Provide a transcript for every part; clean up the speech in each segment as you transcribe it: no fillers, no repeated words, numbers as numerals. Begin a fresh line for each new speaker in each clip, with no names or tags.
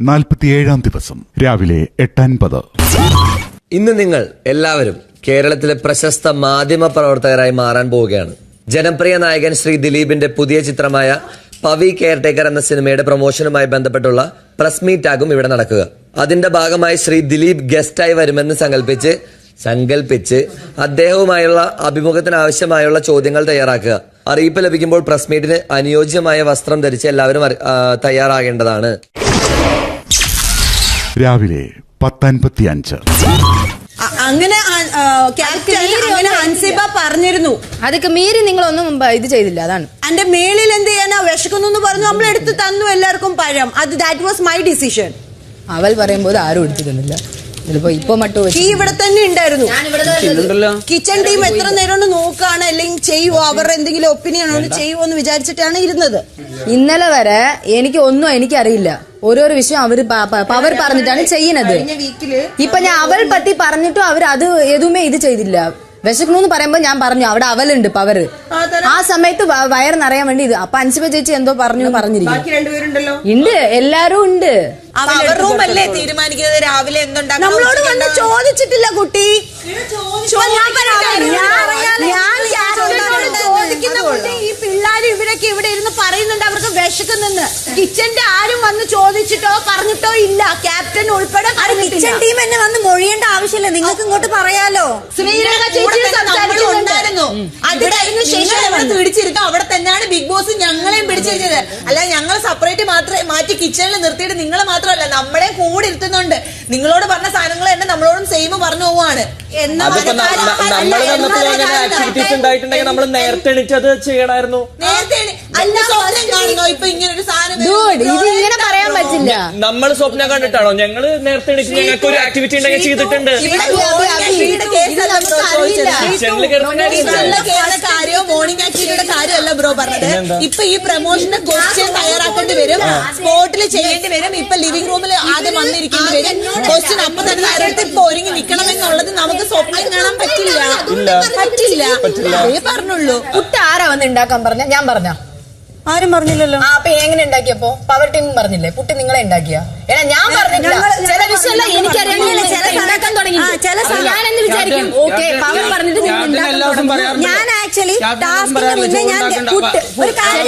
47-ാം ദിവസം രാവിലെ 8:50.
ഇന്ന് നിങ്ങൾ എല്ലാവരും കേരളത്തിലെ പ്രശസ്ത മാധ്യമ പ്രവർത്തകരായി മാറാൻ പോവുകയാണ്. ജനപ്രിയ നായകൻ ശ്രീ ദിലീപിന്റെ പുതിയ ചിത്രമായ പവി കെയർടേക്കർ എന്ന സിനിമയുടെ പ്രൊമോഷനുമായി ബന്ധപ്പെട്ടുള്ള പ്രസ് മീറ്റ് ആകും ഇവിടെ നടക്കുക. അതിന്റെ ഭാഗമായി ശ്രീ ദിലീപ് ഗസ്റ്റായി വരുമെന്ന് സങ്കല്പിച്ച് അദ്ദേഹവുമായുള്ള അഭിമുഖത്തിന് ആവശ്യമായുള്ള ചോദ്യങ്ങൾ തയ്യാറാക്കുക. അറിയിപ്പ് ലഭിക്കുമ്പോൾ പ്രസ് മീറ്റിന് അനുയോജ്യമായ വസ്ത്രം ധരിച്ച് എല്ലാവരും തയ്യാറാകേണ്ടതാണ്.
രാവിലെ 10:55.
അങ്ങനെ ഹൻസിബ പറഞ്ഞിരുന്നു.
അതൊക്കെ മീറി നിങ്ങളൊന്നും ഇത് ചെയ്തില്ല. അതാണ്
എന്റെ മേളിൽ എന്ത് ചെയ്യാനാ വിശക്കുന്നു പറഞ്ഞു. നമ്മൾ എടുത്ത് തന്നു എല്ലാവർക്കും പഴം. അത് ദാറ്റ് വാസ് മൈ ഡിസിഷൻ.
അവൾ പറയുമ്പോൾ ആരും എടുത്തു തന്നില്ല. ഇപ്പൊ
ഇവിടെ തന്നെ ഉണ്ടായിരുന്നു. കിച്ചൺ ടീം എത്ര നേരം നോക്കാണ്, അല്ലെങ്കിൽ ചെയ്യുവോ, അവരുടെ എന്തെങ്കിലും ഒപ്പീനിയൻ ചെയ്യുവോ എന്ന് വിചാരിച്ചിട്ടാണ് ഇരുന്നത്.
ഇന്നലെ വരെ എനിക്കറിയില്ല. ഓരോരോ വിഷയം അവര് പവർ പറഞ്ഞിട്ടാണ് ചെയ്യുന്നത്. ഇപ്പൊ ഞാൻ അവൾ പറ്റി പറഞ്ഞിട്ടും അവർ അത് ഏതുമേ ഇത് ചെയ്തില്ല. വിശക്കണമെന്ന് പറയുമ്പോ ഞാൻ പറഞ്ഞു അവിടെ അവലുണ്ട് പവറ്. ആ സമയത്ത് വയർ നിറയാൻ വേണ്ടി ഇത്. അപ്പൊ അൻസിബ ചേച്ചി എന്തോ പറഞ്ഞിരിക്കും. ഉണ്ട്, എല്ലാരും ഉണ്ട്.
റൂമല്ലേ തീരുമാനിക്കുന്നത് രാവിലെ എന്തുണ്ടാക്കും. നമ്മളോട് വന്ന് ചോദിച്ചിട്ടില്ല കുട്ടി. ഈ പിള്ളേര് ഇവരൊക്കെ ഇവിടെ ഇരുന്ന് പറയുന്നുണ്ട് അവർക്ക് വിശക്കുന്നെന്ന്. കിച്ചന്റെ ആരും വന്ന് ചോദിച്ചിട്ടോ പറഞ്ഞിട്ടോ ഇല്ല. ക്യാപ്റ്റൻ ഉൾപ്പെടെ കിച്ചൺ ടീം എന്നെ വന്ന് മൊഴിയേണ്ട ആവശ്യമില്ല. നിങ്ങൾക്ക് ഇങ്ങോട്ട് പറയാലോ. ഉണ്ടായിരുന്നു. അതിന് ശേഷം പിടിച്ചിരുത്തും. അവിടെ തന്നെയാണ് ബിഗ് ബോസ് ഞങ്ങളെയും പിടിച്ചിരുന്നത്. അല്ല, ഞങ്ങൾ സെപ്പറേറ്റ് മാത്രമേ മാറ്റി കിച്ചണിൽ നിർത്തിയിട്ട് നിങ്ങളെ മാത്രമല്ല നമ്മളെ കൂടി ഇരുത്തുന്നുണ്ട്. നിങ്ങളോട് പറഞ്ഞ സാധനങ്ങൾ തന്നെ നമ്മളോടും സെയിം പറഞ്ഞു പോവാണ്.
നമ്മൾ നേരത്തെ എണീച്ചത് ചെയ്യണമായിരുന്നു.
ഇപ്പൊ ഇങ്ങനെ ഒരു സാധനം
ഇങ്ങനെ പറയാൻ പറ്റില്ല.
നമ്മൾ സ്വപ്നം കണ്ടിട്ടാണോ ഞങ്ങള് നേരത്തെ എണീച്ച് ഞങ്ങൾക്ക് ഒരു ആക്ടിവിറ്റി ഉണ്ടെങ്കിൽ ചെയ്തിട്ടുണ്ട്.
മോർണിംഗ് ആക്ടിവിറ്റിയുടെ കാര്യമല്ല ബ്രോ പറഞ്ഞത്. ഇപ്പൊ ഈ പ്രൊമോഷന്റെ ക്വസ്റ്റ്യൻ തയ്യാറാക്കേണ്ടി വരും, സ്പോട്ടിൽ ചെയ്യേണ്ടി വരും. ഇപ്പൊ ലിവിംഗ് റൂമിൽ ആദ്യം വന്നിരിക്കേണ്ടി വരും. ക്വസ്റ്റ്യൻ അപ്പൊ തന്നെ നേരത്തെ ഇപ്പൊ ഒരുങ്ങി നിൽക്കണമെന്നുള്ളത് നമുക്ക് സ്വപ്നം കാണാൻ പറ്റില്ല. പറഞ്ഞുള്ളൂ.
പുട്ട് ആരാ വന്ന് ഉണ്ടാക്കാൻ പറഞ്ഞ? ഞാൻ പറഞ്ഞ
ആരും പറഞ്ഞില്ലല്ലോ.
അപ്പൊ എങ്ങനെ ഉണ്ടാക്കിയപ്പോ പവർ ടീം പറഞ്ഞില്ലേ പുട്ട് നിങ്ങളെ ഉണ്ടാക്കിയ? ഏടാ ഞാൻ പറഞ്ഞില്ല. ചില വിഷയമല്ല എനിക്കറിയാൻ ഉണ്ടാക്കാൻ തുടങ്ങി. ഞാനെന്ന് വിചാരിക്കും ഓക്കെ പവർ പറഞ്ഞിട്ട് ഞാൻ ആക്ച്വലി ടാസ്കിന് മുന്നേ ഞാൻ ഒരു കാര്യം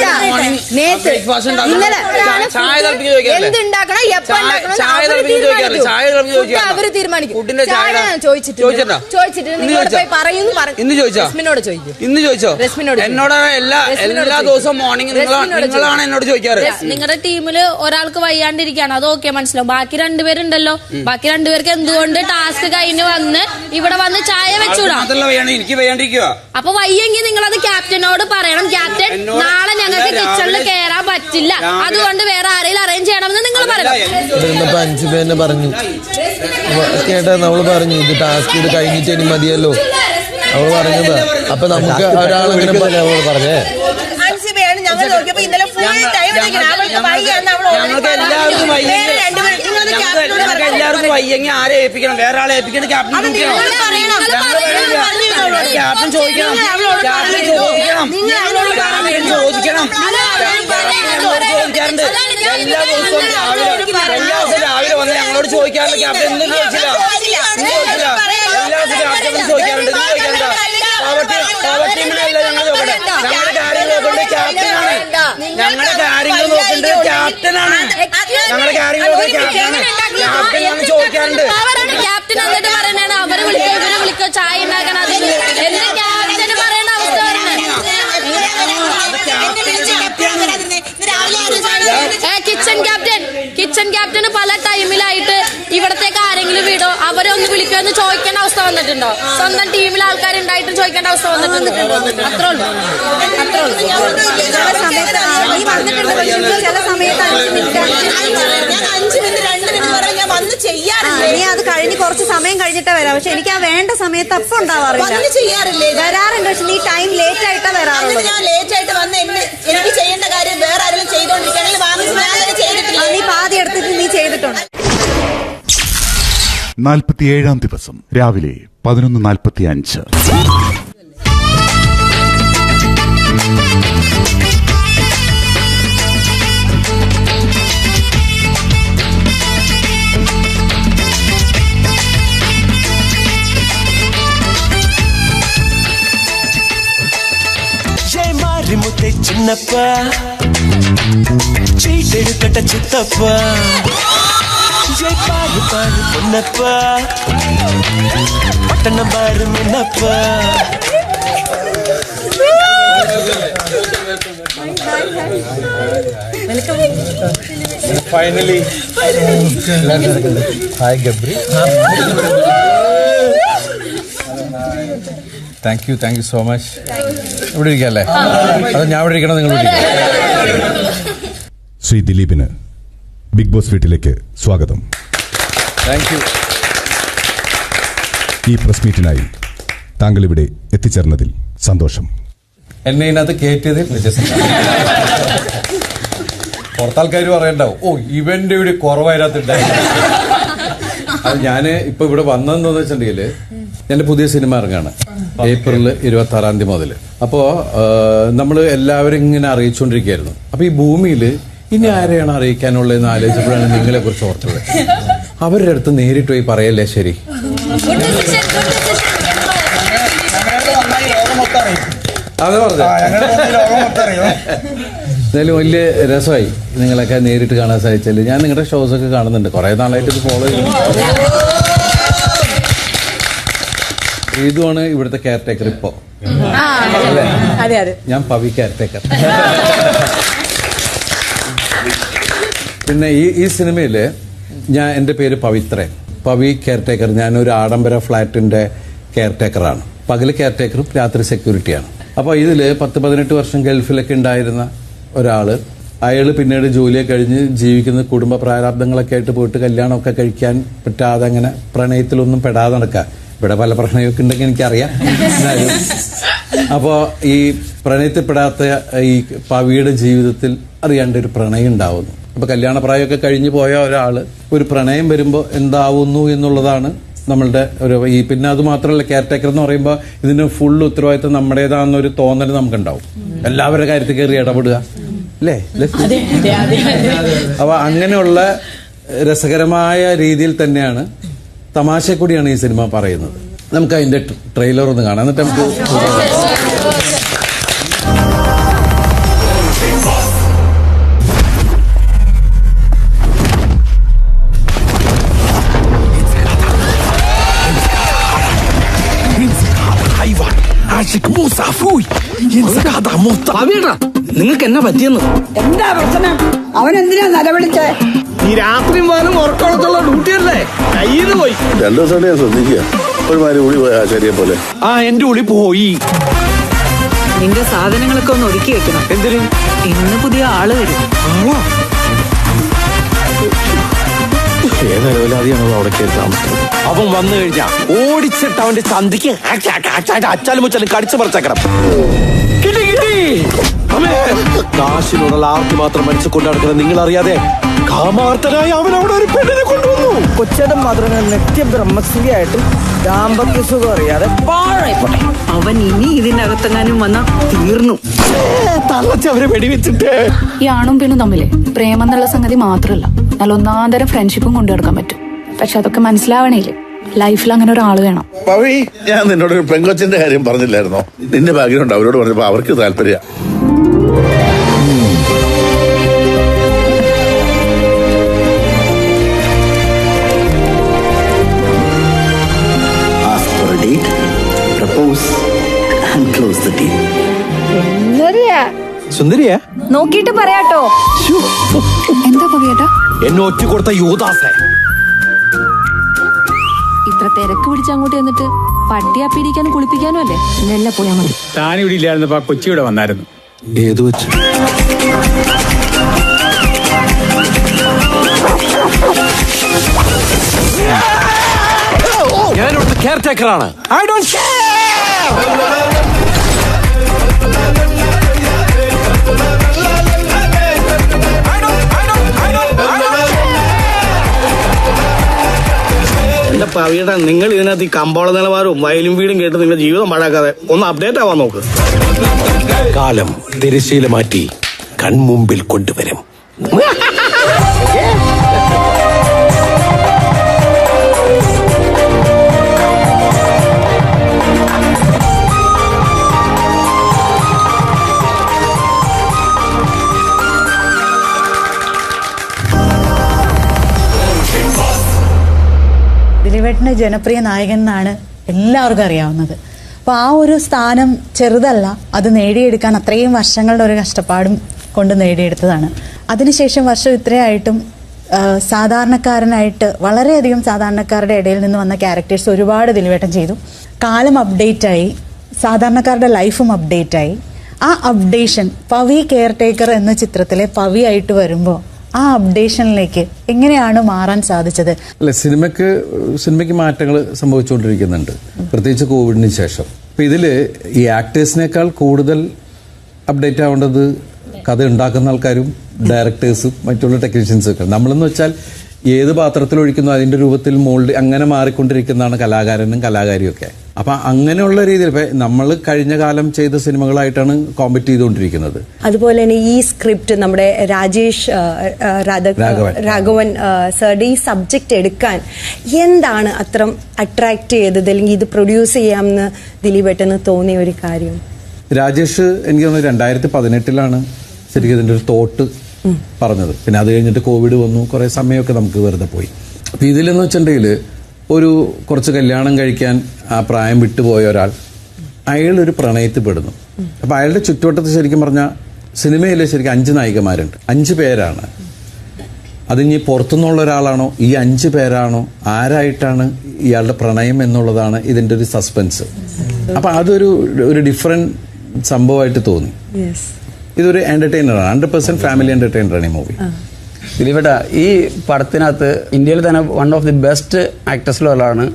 ഇന്നലെ എന്തുണ്ടാക്കണം എപ്പോ അവര് തീരുമാനിക്കും. ചോദിച്ചിട്ട് നിങ്ങളോട് പോയി പറയുന്നു.
ചോദിച്ചോ എന്നോട് എല്ലാ ദിവസവും മോർണിംഗ് നിങ്ങളാണ് എന്നോട് ചോദിക്കാറ്.
നിങ്ങളുടെ ടീമില് ഒരാൾക്ക് വയ്യാണ്ടിരിക്കുകയാണ്, അത് ഓക്കെ മനസ്സിലാവും. ബാക്കി രണ്ടുപേരുണ്ടല്ലോ, ബാക്കി രണ്ടുപേർക്ക് എന്തുകൊണ്ട് ടാസ്ക് കഴിഞ്ഞ് വന്ന് ഇവിടെ വന്ന് ചായ വെച്ചൂടാ?
എനിക്ക് വയ്യാണ്ടിരിക്കുക.
അപ്പൊ വയ്യെങ്കിൽ നിങ്ങൾ അത് ക്യാപ്റ്റനോട് പറയണം. ക്യാപ്റ്റൻ നാളെ ഞങ്ങൾക്ക് കിച്ചണിൽ കയറാൻ പറ്റില്ല, അതുകൊണ്ട് വേറെ ആരെങ്കിലും അറേഞ്ച് ചെയ്യണമെന്ന് നിങ്ങൾ പറയണം.
5 പേരെ പറഞ്ഞു കേട്ടാ. നമ്മള് പറഞ്ഞു ഇത് ടാസ്ക് ഇത് കഴിഞ്ഞിട്ട് ഇനി മതിയല്ലോ അവള് പറഞ്ഞതാ. അപ്പൊ നമുക്ക് ഒരാളിങ്ങനെ പറഞ്ഞേ
ഞങ്ങൾ നോക്കിയപ്പോ ഇന്നലെ ഫുൾ ടൈം
എല്ലാവർക്കും വയ്യെങ്കിൽ ആരെ ഏൽപ്പിക്കണം? വേറെ ആളെ ഏൽപ്പിക്കണം. ക്യാപ്റ്റൻ ചോദിക്കണം. ചോദിക്കാറുണ്ട് എല്ലാ ദിവസവും രാവിലെ വന്ന് ഞങ്ങളോട് ചോദിക്കാറുണ്ട്. ക്യാപ്റ്റൻ ഒന്നും ചോദിച്ചില്ല. എല്ലാ ദിവസവും ക്യാപ്റ്റൻ ചോദിക്കാറുണ്ട്. ടീമിനല്ല ഞങ്ങൾ നോക്കട്ടെ. ഞങ്ങളുടെ കാര്യങ്ങൾ നോക്കേണ്ടത് ക്യാപ്റ്റനാണ്. ഞങ്ങളുടെ കാര്യങ്ങൾ നോക്കേണ്ടത് ക്യാപ്റ്റനാണ്. ഞങ്ങളുടെ കാര്യങ്ങൾ ക്യാപ്റ്റനാണ് ചോദിക്കാറുണ്ട്.
ക്യാപ്റ്റൻ എന്നിട്ട് പറയണ അവര് വിളിക്കോ ചായ ഉണ്ടാക്കണം. എന്റെ ക്യാപ്റ്റന് പറയേണ്ട അവസ്ഥ കിച്ചൺ ക്യാപ്റ്റന് പല ടൈമിലായിട്ട് ഇവിടത്തേക്ക് ആരെങ്കിലും വീടോ അവരൊന്ന് വിളിക്കോ എന്ന് ചോദിക്കേണ്ട അവസ്ഥ വന്നിട്ടുണ്ടോ? സ്വന്തം ടീമിൽ ആൾക്കാരുണ്ടായിട്ടും ചോദിക്കേണ്ട അവസ്ഥ വന്നിട്ടുണ്ടോ? അത്രേ ഉള്ളൂ.
ചില സമയത്ത് 5 മിനിറ്റ് 2 മിനിറ്റ് വരെ ഞാൻ വന്ന് ചെയ്യാറില്ല. നീ അത് കഴിഞ്ഞ് കുറച്ച് സമയം കഴിഞ്ഞിട്ടേ വരാം. പക്ഷെ എനിക്ക് ആ വേണ്ട സമയത്ത് അപ്പൊ ഉണ്ടാവാറില്ല. ചെയ്യാറില്ലേ? വരാറുണ്ട്. പക്ഷെ നീ ടൈം ലേറ്റ് ആയിട്ടാ വരാറുള്ളൂ. ഞാൻ ലേറ്റ് ആയിട്ട് വന്ന് എനിക്ക് ചെയ്യേണ്ട കാര്യം വേറെ ആരെങ്കിലും ചെയ്തോണ്ടിരിക്കുകയാണെങ്കിൽ നീ പാതി എടുത്തിട്ട് നീ ചെയ്തിട്ടുണ്ട്.
47-ാം ദിവസം രാവിലെ 11:45.
ముద్దే చిన్నప్ప చీటెడుకట చిత్తప్ప జై పాడు పాడు పొన్నప్ప పట్టణ బారు మిన్నప్ప
finally hi Gabri. Thank you so much. ഇവിടെ ഇരിക്കല്ലേ? അത് ഞാൻ ഇവിടെ ഇരിക്കണം, നിങ്ങൾ ഇവിടെ ഇരിക്കണം.
ശ്രീ ദിലീപിന് ബിഗ് ബോസ് വീട്ടിലേക്ക് സ്വാഗതം.
Thank you.
ഈ പ്രസ് മീറ്റിനായി താങ്കൾ ഇവിടെ എത്തിച്ചേർന്നതിൽ സന്തോഷം.
എന്നെ ഇതിനകത്ത് കയറ്റിയതിൽ പുറത്താൾക്കാർ പറയണ്ടാവും, ഓ ഇവന്റെ ഇവിടെ കുറവായിരത്തുണ്ടായി. അത് ഞാൻ ഇപ്പൊ ഇവിടെ വന്നതെന്ന് വെച്ചിട്ടുണ്ടെങ്കിൽ എന്റെ പുതിയ സിനിമ ഇറങ്ങാണ് ഏപ്രിൽ 26 മുതൽ. അപ്പോ നമ്മൾ എല്ലാവരും ഇങ്ങനെ അറിയിച്ചുകൊണ്ടിരിക്കുകയായിരുന്നു. അപ്പൊ ഈ ഭൂമിയിൽ ഇനി ആരെയാണ് അറിയിക്കാനുള്ളതെന്ന് ആലോചിച്ചപ്പോഴാണ് നിങ്ങളെ കുറിച്ച് ഓർത്തത്. അവരുടെ അടുത്ത് നേരിട്ട് പോയി പറയല്ലേ ശരി. അത് പറഞ്ഞു. എന്തായാലും വലിയ രസമായി നിങ്ങളൊക്കെ നേരിട്ട് കാണാൻ സാധിച്ചാല്. ഞാൻ നിങ്ങളുടെ ഷോസ് ഒക്കെ കാണുന്നുണ്ട്, കുറെ നാളായിട്ട് ഇത് ഫോളോ ചെയ്യുന്നു. ഇതുമാണ് ഇവിടുത്തെ കെയർ ടേക്കർ ഇപ്പോ. ഞാൻ പവി കെയർ ടേക്കർ. പിന്നെ ഈ സിനിമയില് എന്റെ പേര് പവിത്രൻ, പവി കെയർ ടേക്കർ. ഞാനൊരു ആഡംബര ഫ്ലാറ്റിന്റെ കെയർ ടേക്കറാണ്. പകല് കെയർ ടേക്കറും രാത്രി സെക്യൂരിറ്റിയാണ്. അപ്പൊ ഇതില് 10-18 വർഷം ഗൾഫിലൊക്കെ ഉണ്ടായിരുന്ന ഒരാള്, അയാള് പിന്നീട് ജോലിയൊക്കെ കഴിഞ്ഞ് ജീവിക്കുന്ന കുടുംബ പ്രാരാബ്ദങ്ങളൊക്കെ ആയിട്ട് പോയിട്ട് കല്യാണമൊക്കെ കഴിക്കാൻ പറ്റാതെ അങ്ങനെ പ്രണയത്തിലൊന്നും പെടാതെ നടക്കുക. ഇവിടെ പല പ്രണയമൊക്കെ ഉണ്ടെങ്കിൽ എനിക്കറിയാം. അപ്പോ ഈ പ്രണയത്തിൽപ്പെടാത്ത ഈ പവിയുടെ ജീവിതത്തിൽ അറിയാണ്ട് ഒരു പ്രണയം ഉണ്ടാവുന്നു. അപ്പൊ കല്യാണ പ്രായമൊക്കെ കഴിഞ്ഞു പോയ ഒരാള് ഒരു പ്രണയം വരുമ്പോ എന്താവുന്നു എന്നുള്ളതാണ് നമ്മളുടെ ഒരു പിന്നെ അത് മാത്രമല്ല, കെയർ ടേക്കർ എന്ന് പറയുമ്പോൾ ഇതിന് ഫുൾ ഉത്തരവാദിത്വം നമ്മുടേതാണെന്നൊരു തോന്നൽ നമുക്കുണ്ടാവും. എല്ലാവരുടെ കാര്യത്തിൽ കയറി ഇടപെടുക അല്ലേ? അപ്പൊ അങ്ങനെയുള്ള രസകരമായ രീതിയിൽ തന്നെയാണ്, തമാശ കൂടിയാണ് ഈ സിനിമ പറയുന്നത്. നമുക്ക് അതിന്റെ ട്രെയിലർ ഒന്ന് കാണാം, എന്നിട്ട് നമുക്ക്
നിങ്ങൾക്ക് എന്നാ പറ്റിയെന്ന്? എന്താ പ്രശ്നം? അവൻ എന്തിനാ നിലവിളിച്ചേ? ഈ രാത്രിയും പോലും ഉറക്കമുള്ള ഡ്യൂട്ടിയല്ലേ, കയ്യിന്ന് പോയി.
2 ദിവസം ശ്രദ്ധിക്കുക, ഒരുമാതിരി ഉളി പോയ ആചാര്യെ പോലെ.
എന്റെ ഉളി പോയി.
നിന്റെ സാധനങ്ങളൊക്കെ ഒന്ന് ഒതുക്കി വെക്കണം.
എന്തിന്?
ഇന്ന് പുതിയ ആള് വരും.
ഏതൊരാധിയാണ് അവിടെ കയറി താമസിക്കുന്നത്.
അവൻ വന്നു കഴിഞ്ഞാ ഓടിച്ചിട്ട് അവന്റെ ചന്തിക്ക് അച്ചാലും മുച്ചാലും കടിച്ചു പറിച്ചേക്കണം. കിട്ടി കിട്ടി. കാശിനുള്ള ആർത്തി മാത്രം മനസ്സിൽ കൊണ്ടു നടക്കുന്നത് നിങ്ങൾ അറിയാതെ കാമാർത്ഥനായി അവൻ അവിടെ ഒരു പെണ്ണിനെ കൊണ്ടുവന്നു. കൊച്ചേട്ടൻ മാത്രമേ നിത്യബ്രഹ്മസ്ത്രീയായിട്ട് ദാമ്പത്യ സുഖം അറിയാതെ പാഴായിപ്പോട്ടെ.
അവൻ ഇനി ഇതിനകത്തെങ്ങാനും വന്ന തീർന്നു.
തള്ളച്ച് അവരെ വെടിവെച്ചിട്ട്.
ഈ ആണും പെണ്ണും തമ്മില് പ്രേമം എന്നുള്ള സംഗതി മാത്രമല്ല, നല്ല ഒന്നാന്തരം ഫ്രണ്ട്ഷിപ്പും കൊണ്ടുനടക്കാൻ പറ്റും. പക്ഷെ അതൊക്കെ മനസ്സിലാവണേല് ലൈഫിൽ അങ്ങനെ ഒരാൾ വേണം.
പവി, ഞാൻ നിന്നോട് ഒരു പെങ്കൊച്ചിന്റെ കാര്യം പറഞ്ഞില്ലായിരുന്നോ? നിന്റെ ബാക്ക്ഗ്രൗണ്ട് അവരോട് പറഞ്ഞപ്പോ അവർക്ക് താല്പര്യം.
സുന്ദരിയാ?
നോക്കിയിട്ട് പറയാട്ടോ. എന്താ പവിയേട്ടാ?
എന്നെ ഒറ്റ കൊടുത്ത യൂദാസേ.
ഇത്ര തിരക്ക് പിടിച്ച് അങ്ങോട്ട് എന്നിട്ട് പട്ടിയാപ്പിരിക്കാനും കുളിപ്പിക്കാനും അല്ലേ? ഇല്ല, പോയാ മതി.
താനിവിടെ ഇല്ലായിരുന്നപ്പോ കൊച്ചിയുടെ വന്നായിരുന്നു.
ഏത് വെച്ച്?
ഞാനിവിടുത്തെ കെയർ ടേക്കറാണ്. I don't care. എന്റെ പവിയുടെ, നിങ്ങൾ ഇതിനകത്ത് ഈ കമ്പോള നിലവാരവും വയലും വീടും കേട്ട് നിങ്ങളുടെ ജീവിതം പാഴാക്കാതെ ഒന്ന് അപ്ഡേറ്റ് ആവാൻ നോക്ക്.
കാലം തിരശ്ശീല മാറ്റി കൺമുമ്പിൽ കൊണ്ടുവരും.
ദിലീപേട്ടന് ജനപ്രിയ നായകൻ എന്നാണ് എല്ലാവർക്കും അറിയാവുന്നത്. അപ്പോൾ ആ ഒരു സ്ഥാനം ചെറുതല്ല, അത് നേടിയെടുക്കാൻ അത്രയും വർഷങ്ങളുടെ ഒരു കഷ്ടപ്പാടും കൊണ്ട് നേടിയെടുത്തതാണ്. അതിനുശേഷം വർഷം ഇത്രയായിട്ടും സാധാരണക്കാരനായിട്ട് വളരെയധികം സാധാരണക്കാരുടെ ഇടയിൽ നിന്ന് വന്ന ക്യാരക്ടേഴ്സ് ഒരുപാട് ദിലീപേട്ടൻ ചെയ്തു. കാലം അപ്ഡേറ്റായി, സാധാരണക്കാരുടെ ലൈഫും അപ്ഡേറ്റായി. ആ അപ്ഡേഷൻ പവി കെയർടേക്കർ എന്ന ചിത്രത്തിലെ പവി ആയിട്ട് വരുമ്പോൾ ആ അപ്ഡേഷനിലേക്ക് എങ്ങനെയാണ് മാറാൻ സാധിച്ചത്?
അല്ല, സിനിമയ്ക്ക് മാറ്റങ്ങൾ സംഭവിച്ചുകൊണ്ടിരിക്കുന്നുണ്ട്, പ്രത്യേകിച്ച് കോവിഡിന് ശേഷം. അപ്പൊ ഇതില് ഈ ആക്ടേഴ്സിനേക്കാൾ കൂടുതൽ അപ്ഡേറ്റ് ആവേണ്ടത് കഥ ഉണ്ടാക്കുന്ന ആൾക്കാരും ഡയറക്ടേഴ്സും മറ്റുള്ള ടെക്നീഷ്യൻസും ഒക്കെ. നമ്മളെന്ന് വെച്ചാൽ ഏത് പാത്രത്തിൽ ഒഴിക്കുന്നു അതിന്റെ രൂപത്തിൽ മോൾഡ് അങ്ങനെ മാറിക്കൊണ്ടിരിക്കുന്നതാണ് കലാകാരനും കലാകാരിയും ഒക്കെ. അപ്പൊ അങ്ങനെയുള്ള രീതിയിൽ നമ്മൾ കഴിഞ്ഞ കാലം ചെയ്ത സിനിമകളായിട്ടാണ് കോമ്പറ്റ് ചെയ്തുകൊണ്ടിരിക്കുന്നത്.
അതുപോലെ തന്നെ ഈ സ്ക്രിപ്റ്റ് നമ്മുടെ രാജേഷ് രാഘവൻ സാറുടെ ഈ സബ്ജക്റ്റ് എടുക്കാൻ എന്താണ് അത്ര അട്രാക്ട് ചെയ്തത്, അല്ലെങ്കിൽ ഇത് പ്രൊഡ്യൂസ് ചെയ്യാമെന്ന് ദിലീപേട്ടന് തോന്നിയ ഒരു കാര്യം?
രാജേഷ് എനിക്ക് തോന്നുന്നു 2018 ശരിക്കും ഇതിന്റെ ഒരു തോട്ട് പറഞ്ഞത്. പിന്നെ അത് കഴിഞ്ഞിട്ട് കോവിഡ് വന്നു, കുറെ സമയമൊക്കെ നമുക്ക് വെറുതെ പോയി. അപ്പൊ ഇതിലെന്ന് വെച്ചിട്ടുണ്ടെങ്കിൽ കുറച്ച് കല്യാണം കഴിക്കാൻ ആ പ്രായം വിട്ടുപോയ ഒരാൾ അയാളൊരു പ്രണയത്തിൽ പെടുന്നു. അപ്പൊ അയാളുടെ ചുറ്റുവട്ടത്ത് ശരിക്കും പറഞ്ഞാൽ സിനിമയിൽ ശരിക്കും 5 നായികമാരുണ്ട്, 5 പേരാണ്. അതിനി പുറത്തുനിന്നുള്ള ഒരാളാണോ, ഈ 5 പേരാണോ, ആരായിട്ടാണ് ഇയാളുടെ പ്രണയം എന്നുള്ളതാണ് ഇതിന്റെ ഒരു സസ്പെൻസ്. അപ്പൊ അതൊരു ഡിഫറെന്റ് സംഭവമായിട്ട് തോന്നി. ഇതൊരു എന്റർടൈനറാണ്, 100% ഫാമിലി എന്റർടൈനറാണ് ഈ മൂവി.
ദിലീപേട്ട, ഈ പടത്തിനകത്ത് ഇന്ത്യയിൽ തന്നെ വൺ ഓഫ് ദി ബെസ്റ്റ് ആക്ടേഴ്സിലൊരാളാണ്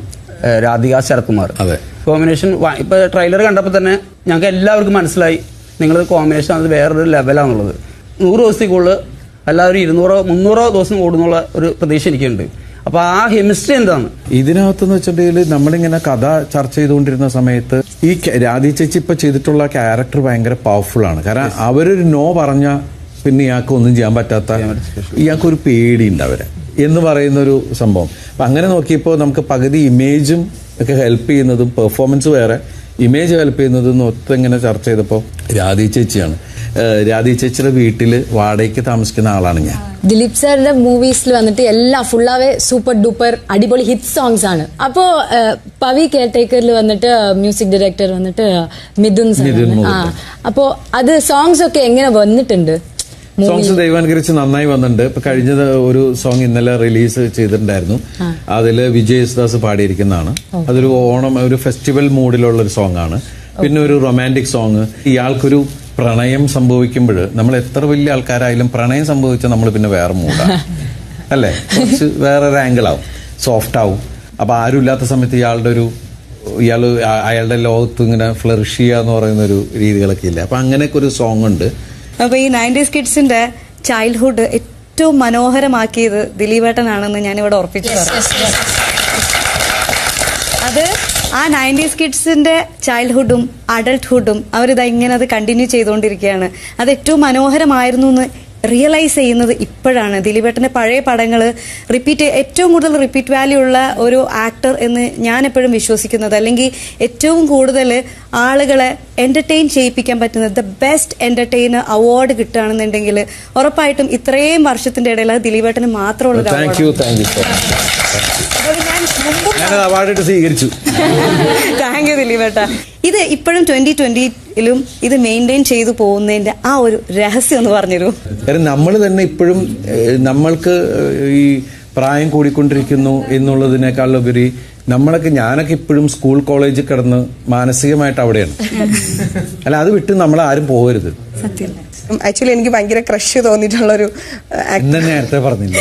രാധിക ശരത്കുമാർ.
അതെ,
കോമ്പിനേഷൻ ഇപ്പൊ ട്രെയിലർ കണ്ടപ്പോൾ തന്നെ ഞങ്ങൾക്ക് എല്ലാവർക്കും മനസ്സിലായി നിങ്ങളത് കോമ്പിനേഷൻ അത് വേറൊരു ലെവലാണെന്നുള്ളത്. 100 ദിവസത്തിൽ കൂടുതൽ എല്ലാവരും 200-300 ദിവസം കൂടുന്നുള്ള ഒരു പ്രതീക്ഷ എനിക്കുണ്ട്. അപ്പൊ ആ കെമിസ്ട്രി എന്താണ്
ഇതിനകത്തെന്ന് വെച്ചിട്ടുണ്ടെങ്കിൽ നമ്മളിങ്ങനെ കഥ ചർച്ച ചെയ്തുകൊണ്ടിരുന്ന സമയത്ത് ഈ രാധി ചേച്ചി ഇപ്പൊ ചെയ്തിട്ടുള്ള ക്യാരക്ടർ ഭയങ്കര പവർഫുൾ ആണ്. കാരണം അവരൊരു നോ പറഞ്ഞ പിന്നെ ഇയാൾക്ക് ഒന്നും ചെയ്യാൻ പറ്റാത്ത, ഇയാൾക്കൊരു പേടിയുണ്ട് അവരെ എന്ന് പറയുന്നൊരു സംഭവം. അപ്പൊ അങ്ങനെ നോക്കിയപ്പോൾ നമുക്ക് പകുതി ഇമേജും ഒക്കെ ഹെൽപ്പ് ചെയ്യുന്നതും പെർഫോമൻസ് വേറെ, ഇമേജ് ഹെൽപ്പ് ചെയ്യുന്നതും ഒത്തിങ്ങനെ ചർച്ച ചെയ്തപ്പോൾ രാധി ചേച്ചിയാണ്. രാധി ചേച്ചിയുടെ വീട്ടിൽ വാടകയ്ക്ക് താമസിക്കുന്ന ആളാണ് ഞാൻ.
ദിലീപ് സാറിന്റെ മൂവീസിൽ വന്നിട്ട് എല്ലാം ഫുള്ളാവേ സൂപ്പർ ഡൂപ്പർ അടിപൊളി ഹിറ്റ് സോങ്സ് ആണ്. അപ്പോ പവി കെയർടേക്കറിൽ വന്നിട്ട് മ്യൂസിക് ഡയറക്ടർ വന്നിട്ട് മിഥുൻ സാർ. അപ്പോ അത് സോങ്സ് ഒക്കെ എങ്ങനെ വന്നിട്ടുണ്ട്?
സോങ്സ് ദൈവാനുകരിച്ച് നന്നായി വന്നിട്ടുണ്ട്. ഇപ്പൊ കഴിഞ്ഞ ഒരു സോങ് ഇന്നലെ റിലീസ് ചെയ്തിട്ടുണ്ടായിരുന്നു. അതില് വിജയ് യേശുദാസ് പാടിയിരിക്കുന്നതാണ്. അതൊരു ഓണം, ഒരു ഫെസ്റ്റിവൽ മൂഡിലുള്ള ഒരു സോങ് ആണ്. പിന്നെ ഒരു റൊമാൻറ്റിക് സോങ്. ഇയാൾക്കൊരു പ്രണയം സംഭവിക്കുമ്പോൾ നമ്മൾ എത്ര വലിയ ആൾക്കാരായാലും പ്രണയം സംഭവിച്ചാൽ നമ്മൾ പിന്നെ വേറെ മൂടാണ് അല്ലേ, കുറച്ച് വേറൊരു ആംഗിളാവും, സോഫ്റ്റ് ആവും. അപ്പൊ ആരും ഇല്ലാത്ത സമയത്ത് അയാളുടെ ലോകത്ത് ഇങ്ങനെ ഫ്ലറിഷ് ചെയ്യുക എന്ന് പറയുന്ന ഒരു രീതികളൊക്കെ ഇല്ല. അപ്പൊ അങ്ങനെയൊക്കെ ഒരു സോങ് ഉണ്ട്.
അപ്പൊ ഈ 90s കിഡ്സിന്റെ ചൈൽഡ്ഹുഡ് ഏറ്റവും മനോഹരമാക്കിയത് ദിലീപേട്ടനാണെന്ന് ഞാനിവിടെ ഉറപ്പിച്ചു പറഞ്ഞു. അത് ആ 90s കിഡ്സിന്റെ ചൈൽഡ്ഹുഡും അഡൾട്ട്ഹുഡും അവരിതാ ഇങ്ങനെ അത് കണ്ടിന്യൂ ചെയ്തുകൊണ്ടിരിക്കുകയാണ്. അത് ഏറ്റവും മനോഹരമായിരുന്നു എന്ന് റിയലൈസ് ചെയ്യുന്നത് ഇപ്പോഴാണ്. ദിലീപേട്ടന്റെ പഴയ പടങ്ങൾ ഏറ്റവും കൂടുതൽ റിപ്പീറ്റ് വാല്യൂ ഉള്ള ഒരു ആക്ടർ എന്ന് ഞാൻ എപ്പോഴും വിശ്വസിക്കുന്നത്, അല്ലെങ്കിൽ ഏറ്റവും കൂടുതൽ ആളുകളെ എന്റർടൈൻ ചെയ്യിപ്പിക്കാൻ പറ്റുന്നത് ദ ബെസ്റ്റ് എന്റർടൈനർ അവാർഡ് കിട്ടുകയാണെന്നുണ്ടെങ്കിൽ ഉറപ്പായിട്ടും ഇത്രയും വർഷത്തിന്റെ ഇടയിൽ അത് ദിലീപേട്ടന് മാത്രമുള്ള താങ്ക് യു ദിലീപേട്ട. ഇത് ഇപ്പോഴും 2020-ലും ഇത് മെയിൻറ്റെയിൻ ചെയ്തു പോകുന്നതിന്റെ ആ ഒരു രഹസ്യം ഒന്ന് പറഞ്ഞുതരൂ.
കാരണം നമ്മൾ തന്നെ ഇപ്പോഴും നമ്മൾക്ക് ഈ പ്രായം കൂടിക്കൊണ്ടിരിക്കുന്നു എന്നുള്ളതിനേക്കാളുപരി ഞാനൊക്കെ ഇപ്പോഴും സ്കൂൾ കോളേജിൽ കിടന്ന് മാനസികമായിട്ട് അവിടെയാണ്. അല്ല, അത് വിട്ട് നമ്മൾ ആരും പോകരുത്.
സത്യം. ആക്ച്വലി എനിക്ക് ഭയങ്കര ക്രഷ് തോന്നിയിട്ടുള്ളൊരു
നേരത്തെ പറഞ്ഞില്ല.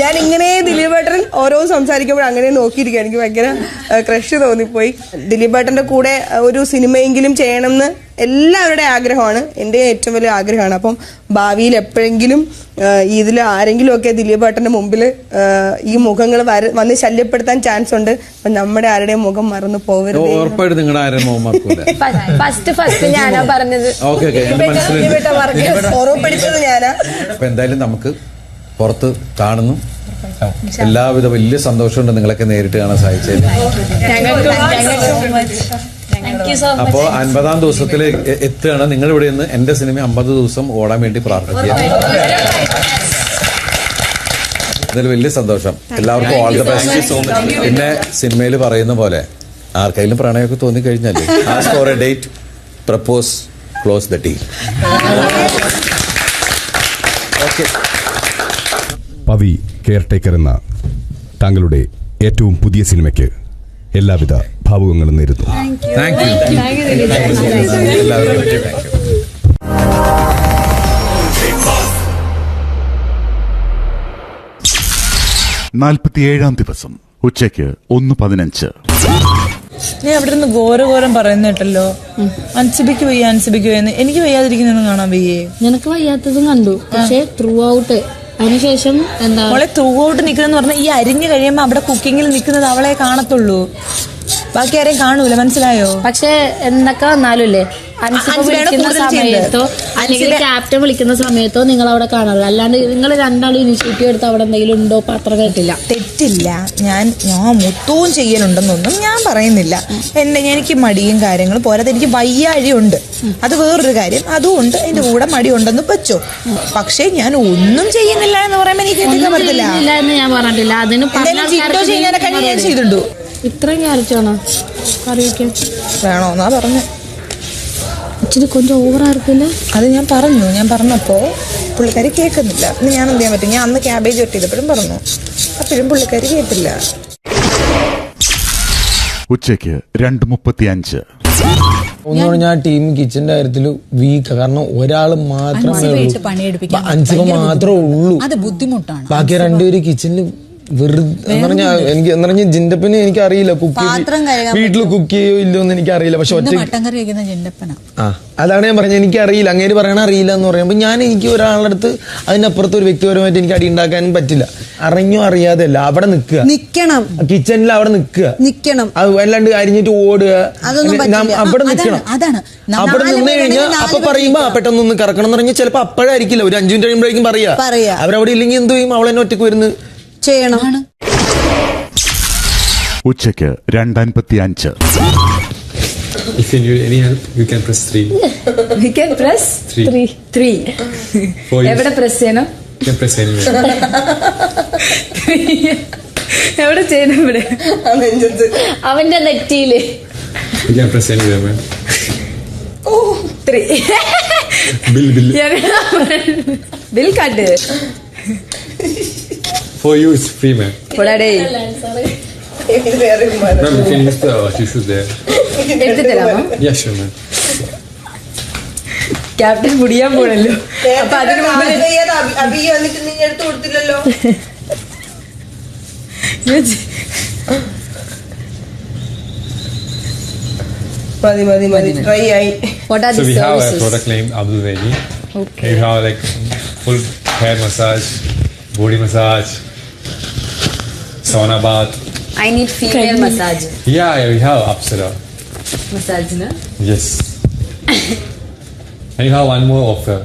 ഞാൻ ഇങ്ങനെ ദിലീപേട്ടൻ ഓരോ സംസാരിക്കുമ്പോൾ അങ്ങനെ നോക്കിയിരിക്കുക, എനിക്ക് ഭയങ്കര ക്രഷ് തോന്നിപ്പോയി. ദിലീപേട്ടന്റെ കൂടെ ഒരു സിനിമയെങ്കിലും ചെയ്യണമെന്ന് എല്ലാവരുടെ ആഗ്രഹമാണ്, എൻ്റെ ഏറ്റവും വലിയ ആഗ്രഹമാണ്. അപ്പം ഭാവിയിൽ എപ്പോഴെങ്കിലും ഇതിൽ ആരെങ്കിലും ഒക്കെ ദിലീപേട്ടന്റെ മുമ്പിൽ ഈ മുഖങ്ങൾ വന്ന് ശല്യപ്പെടുത്താൻ ചാൻസ് ഉണ്ട്. അപ്പം നമ്മുടെ ആരുടെയും മുഖം മറന്നു പോകരുത്.
ഉറപ്പായിട്ട് നിങ്ങളുടെ ആരും മുഖം മറക്കൂല.
ഫസ്റ്റ് ഞാനാ പറഞ്ഞത്,
ഓർമ്മപ്പെടുത്തത് ഞാനാ.
അപ്പൊ എന്തായാലും നമുക്ക് പുറത്ത് കാണുന്നു. എല്ലാവിധ വലിയ സന്തോഷമുണ്ട് നിങ്ങളൊക്കെ നേരിട്ട് കാണാൻ സാധിച്ചത്. അപ്പോ 50-ാം ദിവസത്തിൽ എത്തുകയാണ്. നിങ്ങൾ ഇവിടെ നിന്ന് എന്റെ സിനിമ 50 ദിവസം ഓടാൻ വേണ്ടി പ്രാർത്ഥിക്കുക. അതിൽ വലിയ സന്തോഷം. എല്ലാവർക്കും ഓൾ ദ ബെസ്റ്റ്. പിന്നെ സിനിമയിൽ പറയുന്ന പോലെ ആർക്കെങ്കിലും പ്രണയമൊക്കെ തോന്നിക്കഴിഞ്ഞാല് ask for a date, propose, close the deal. Okay.
Pavi caretaker എന്ന താങ്കളുടെ ഏറ്റവും പുതിയ സിനിമയ്ക്ക് എല്ലാവിധ ഭാവുകങ്ങളും നേരുന്നു.
Thank you. എല്ലാവരും
47-ാം ദിവസം ഉച്ചയ്ക്ക് 1:15.
നീ അവിടെ നിന്ന് ഘോരഘോരം പറയുന്ന കേട്ടല്ലോ, അൻസിബിക്ക് വയ്യ അൻസിബിക്ക് വയ്യെന്ന്. എനിക്ക് വയ്യാതിരിക്കുന്നൊന്നും കാണാൻ വയ്യേ?
നിനക്ക് വയ്യാത്തതും കണ്ടു, പക്ഷെ ത്രൂ ഔട്ട് അതിനുശേഷം എന്താ
അവളെ ത്രൂ ഔട്ട് നിൽക്കുന്ന പറഞ്ഞാൽ ഈ അരിഞ്ഞു കഴിയുമ്പോ അവിടെ കുക്കിങ്ങിൽ നിൽക്കുന്നത് അവളെ കാണത്തുള്ളൂ, ബാക്കി ആരെയും കാണൂല. മനസ്സിലായോ?
പക്ഷെ എന്തൊക്കെ വന്നാലും ഇല്ലേ, അൻസിബ വിളിക്കുന്ന സമയത്തോ അല്ലെങ്കിൽ ക്യാപ്റ്റൻ വിളിക്കുന്ന സമയത്തോ നിങ്ങൾ അവിടെ കാണാറില്ല. അല്ലാണ്ട് നിങ്ങൾ രണ്ടാളും ഇനിഷ്യേറ്റീവ് എടുത്ത് അവിടെ എന്തെങ്കിലും ഉണ്ടോ പത്രം കേട്ടില്ല.
തെറ്റില്ല, ഞാൻ മൊത്തവും ചെയ്യലുണ്ടെന്നൊന്നും ഞാൻ പറയുന്നില്ല. എനിക്ക് മടിയും കാര്യങ്ങളും പോരാതെ എനിക്ക് വയ്യാഴിയുണ്ട്, അത് വേറൊരു കാര്യം. അതുകൊണ്ട് എന്റെ കൂടെ മടി ഉണ്ടെന്ന് വെച്ചോ. പക്ഷെ ഞാൻ ഒന്നും ചെയ്യുന്നില്ല എന്ന് പറയുമ്പോ എനിക്ക്
പറ്റില്ല എന്ന് ഞാൻ പറഞ്ഞിട്ടില്ല. അതിന്
ഞാൻ ചെയ്തിട്ടുണ്ടോ?
ഇത്രയും ക്യാരറ്റ് ആണോ കറി വയ്ക്കാൻ?
വേണോന്നാ പറഞ്ഞ.
ഇച്ചിരി கொஞ்சம் ഓവറായിരിക്കില്ല.
അത് ഞാൻ പറഞ്ഞപ്പോ പുള്ളിക്കാരി കേൾക്കുന്നില്ല. ഞാൻ എന്ത് ചെയ്യാൻ പറ്റും? ഞാൻ അന്ന് ക്യാബേജ് വെട്ടിയപ്പോഴും പറഞ്ഞു, അപ്പോഴും പുള്ളിക്കാരി കേട്ടില്ല.
ഉച്ചയ്ക്ക് 2:35.
ഒന്നുകൂടെ ഞാൻ ടീം കിച്ചന്റെ കാര്യത്തിൽ വീക്ക്, കാരണം ഒരാൾ മാത്രമേ അൻസിബ മാത്രമേ ഉള്ളൂ.
അത് ബുദ്ധിമുട്ടാണ്.
ബാക്കി രണ്ടുപേര് കിച്ചണിൽ വെറുതെ പറഞ്ഞാൽ ജിൻഡപ്പന് എനിക്ക് അറിയില്ല വീട്ടിൽ കുക്ക് ചെയ്യോ ഇല്ലോ എന്ന് എനിക്ക് അറിയില്ല. പക്ഷെ ഒറ്റ അതാണ് ഞാൻ പറഞ്ഞത്, എനിക്ക് അറിയില്ല. അങ്ങനെ പറയണ അറിയില്ല എന്ന് പറയുമ്പോൾ എനിക്ക് ഒരാളുടെ അടുത്ത് അതിനപ്പുറത്ത് ഒരു വ്യക്തിപരമായിട്ട് എനിക്ക് അടി ഉണ്ടാക്കാനും പറ്റില്ല. അറിഞ്ഞോ അറിയാതെ അല്ല, അവിടെ നിൽക്കണം, കിച്ചണിൽ അവിടെ നിൽക്കണം. അല്ലാണ്ട് അരിഞ്ഞിട്ട് ഓടുക, അവിടെ നിൽക്കണം. അവിടെ നിന്ന് കഴിഞ്ഞാൽ അപ്പൊ പറയുമ്പോ പെട്ടെന്നൊന്ന് കറക്കണം എന്ന് പറഞ്ഞാൽ ചിലപ്പോ അപ്പോഴായിരിക്കില്ല, ഒരു 5 മിനിറ്റ് കഴിയുമ്പോഴേക്കും പറയാ. അവരവിടെ ഇല്ലെങ്കിൽ എന്ത് ചെയ്യും? അവളെന്നെ ഒറ്റയ്ക്ക് വരുന്നത്
ചെയ്യണം.
ഉച്ചയ്ക്ക് 2:55.
If you need any help, you can press 3.
We can press 3. എവിടെ പ്രസ് ചെയ്യണം?
You can press anywhere.
എവിടെ ചെയ്യണം? ഇവിടെ അവന്റെ നെറ്റിയില്.
You can press anywhere, man.
3. Bill cut.
For you, it's free, man.
Ma'am,
you can use the tissue there. Yeah, sure, man.
Captain മുടിയാൻ പോണല്ലോ, അപ്പൊ അതിന്
What are the services? So we have a product named Abdul Vegi. Okay. We have like full hair massage, body massage, sauna bath.
I need female massage.
Yeah, we have Apsara
massage, na?
Yes. And you have one more offer.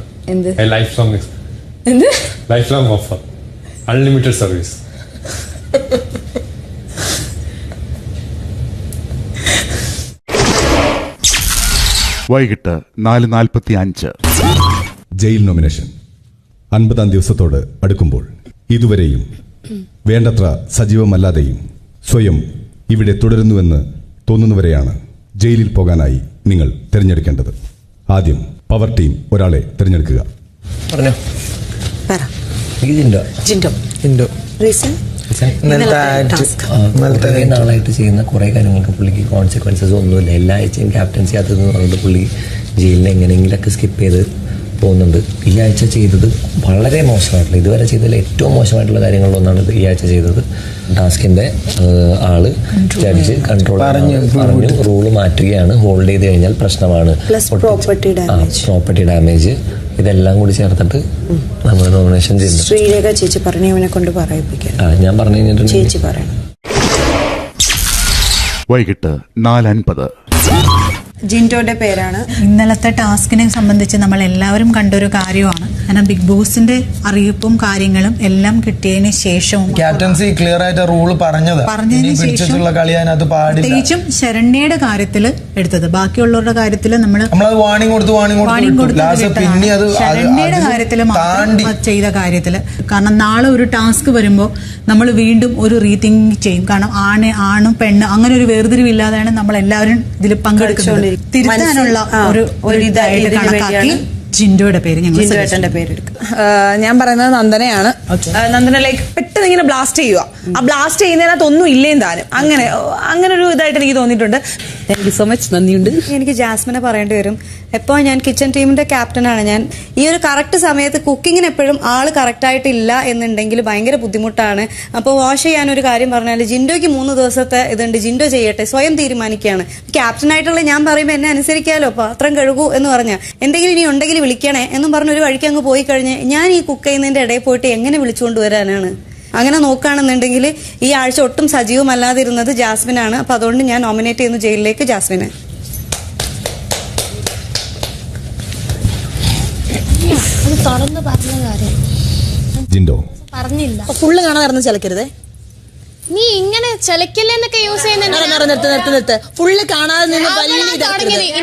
A lifelong offer. Unlimited service.
വൈകിട്ട് 4:45.
Jail nomination 50-ാം ദിവസത്തോട് അടുക്കുമ്പോൾ ഇതുവരെയും വേണ്ടത്ര സജീവമല്ലാതെയും സ്വയം ഇവിടെ തുടരുന്നുവെന്ന് തോന്നുന്നവരെയാണ് ജയിലിൽ പോകാനായി നിങ്ങൾ തിരഞ്ഞെടുക്കേണ്ടത്. ആദ്യം പവർ ടീം ഒരാളെ തിരഞ്ഞെടുക്കുക.
നാളായിട്ട് ചെയ്യുന്ന കുറെ കാര്യങ്ങൾക്ക് പുള്ളിക്ക് കോൺസിക്വൻസസ് ഒന്നുമില്ല. എല്ലാ ആഴ്ചയും ക്യാപ്റ്റൻസി ചെയ്യാത്തതെന്ന് പറഞ്ഞിട്ട് പുള്ളി ജയിലിൽ എങ്ങനെയെങ്കിലൊക്കെ സ്കിപ്പ് ചെയ്ത് പോകുന്നുണ്ട്. ഈ ആഴ്ച ചെയ്തത് വളരെ മോശമായിട്ടുള്ള, ഇതുവരെ ചെയ്തതിൽ ഏറ്റവും മോശമായിട്ടുള്ള കാര്യങ്ങളിലൊന്നാണ് ഈ ആഴ്ച ചെയ്തത്. ടാസ്കിന്റെ ആള് ജഡ്ജ് കൺട്രോൾ പറഞ്ഞു റൂള് മാറ്റുകയാണ്. ഹോൾഡ് ചെയ്ത് കഴിഞ്ഞാൽ പ്രശ്നമാണ്. പ്രോപ്പർട്ടി ഡാമേജ് ഇതെല്ലാം കൂടി ചേർത്തിട്ട് നമ്മൾ നോമിനേഷൻ ചെയ്യുന്നു.
ശ്രീരേഖ ചേച്ചി പറഞ്ഞു അവനെ കൊണ്ട് പറയിപ്പിക്കാം.
ഞാൻ പറഞ്ഞു കഴിഞ്ഞിട്ടുണ്ട്.
ചേച്ചി പറയണം.
വൈകിട്ട് 4:50.
ജിൻഡോയുടെ പേരാണ്.
ഇന്നലത്തെ ടാസ്കിനെ സംബന്ധിച്ച് നമ്മൾ എല്ലാവരും കണ്ടൊരു കാര്യമാണ്. കാരണം ബിഗ് ബോസിന്റെ അറിയിപ്പും കാര്യങ്ങളും എല്ലാം കിട്ടിയതിന് ശേഷവും
ക്യാപ്റ്റൻസി ക്ലിയർ ആയിട്ട് റൂള് പറഞ്ഞതിന് ശേഷം
കളി അതിനകത്ത് പാടില്ല. പ്രത്യേകിച്ചും ശരണ്യയുടെ കാര്യത്തിൽ എടുത്തത്. ബാക്കിയുള്ളവരുടെ കാര്യത്തിൽ
നമ്മളത് വാണിംഗ് കൊടുത്തു.
ശരണ്യയുടെ കാര്യത്തിൽ മാത്രം ചെയ്ത കാര്യത്തിൽ. കാരണം നാളെ ഒരു ടാസ്ക് വരുമ്പോൾ നമ്മൾ വീണ്ടും ഒരു റീതിങ്ക് ചെയ്യും. കാരണം ആണും പെണ്ണ് അങ്ങനെ ഒരു വേർതിരിവില്ലാതെയാണ് നമ്മൾ എല്ലാവരും ഇതിൽ പങ്കെടുക്കുന്നത്. തിരുത്താനുള്ള ഒരു ഇതായിട്ട് കണക്കാക്കി ജിൻഡോയുടെ പേര്
ജിൻഡോയുടെ പേര് ഞാൻ പറയുന്നത് നന്ദനയാണ്. നന്ദന ലൈക്ക് പെട്ടെന്ന് ഇങ്ങനെ ബ്ലാസ്റ്റ് ചെയ്യുക. ആ ബ്ലാസ്റ്റ് ചെയ്യുന്നതിനകത്ത് ഒന്നും ഇല്ലേം താനും അങ്ങനെ ഒരു ഇതായിട്ട് എനിക്ക് തോന്നിയിട്ടുണ്ട്.
Thank you so much. നന്ദിയുണ്ട്.
എനിക്ക് ജാസ്മിനെ പറയേണ്ടി വരും. എപ്പോൾ ഞാൻ കിച്ചൺ ടീമിന്റെ ക്യാപ്റ്റനാണ് ഞാൻ. ഈ ഒരു കറക്റ്റ് സമയത്ത് കുക്കിങ്ങിന് എപ്പോഴും ആള് കറക്റ്റായിട്ടില്ല എന്നുണ്ടെങ്കിൽ ഭയങ്കര ബുദ്ധിമുട്ടാണ്. അപ്പോൾ വാഷ് ചെയ്യാൻ ഒരു കാര്യം പറഞ്ഞാൽ ജിൻഡോയ്ക്ക് 3 ദിവസത്തെ ഇതുണ്ട്, ജിൻഡോ ചെയ്യട്ടെ, സ്വയം തീരുമാനിക്കുകയാണ്. ക്യാപ്റ്റനായിട്ടുള്ള ഞാൻ പറയുമ്പോൾ എന്നെ അനുസരിക്കാമല്ലോ, പാത്രം കഴുകൂ എന്ന് പറഞ്ഞാൽ എന്തെങ്കിലും ഇനി ഉണ്ടെങ്കിൽ വിളിക്കണേ എന്നും പറഞ്ഞ് ഒരു വഴിക്ക് അങ്ങ് പോയി കഴിഞ്ഞ് ഞാൻ ഈ കുക്ക് ചെയ്യുന്നതിന്റെ ഇടയിൽ പോയിട്ട് എങ്ങനെ വിളിച്ചുകൊണ്ട് വരാനാണ്? അങ്ങനെ നോക്കുകയാണെന്നുണ്ടെങ്കിൽ ഈ ആഴ്ച ഒട്ടും സജീവമല്ലാതിരുന്നത് ജാസ്മിനാണ്. അപ്പൊ അതുകൊണ്ട് ഞാൻ നോമിനേറ്റ് ചെയ്യുന്നു ജയിലിലേക്ക് ജാസ്മിനെ.
ജിൻഡോ
പറഞ്ഞില്ല.
ഫുള്ള് കാണാതെ ചിലക്കരുതേ.
നീ ഇങ്ങനെ ചിലക്കില്ലെന്നൊക്കെ യൂസ്
ചെയ്യുന്നുണ്ട്. നിർത്ത്. ഫുള്ള് കാണാതെ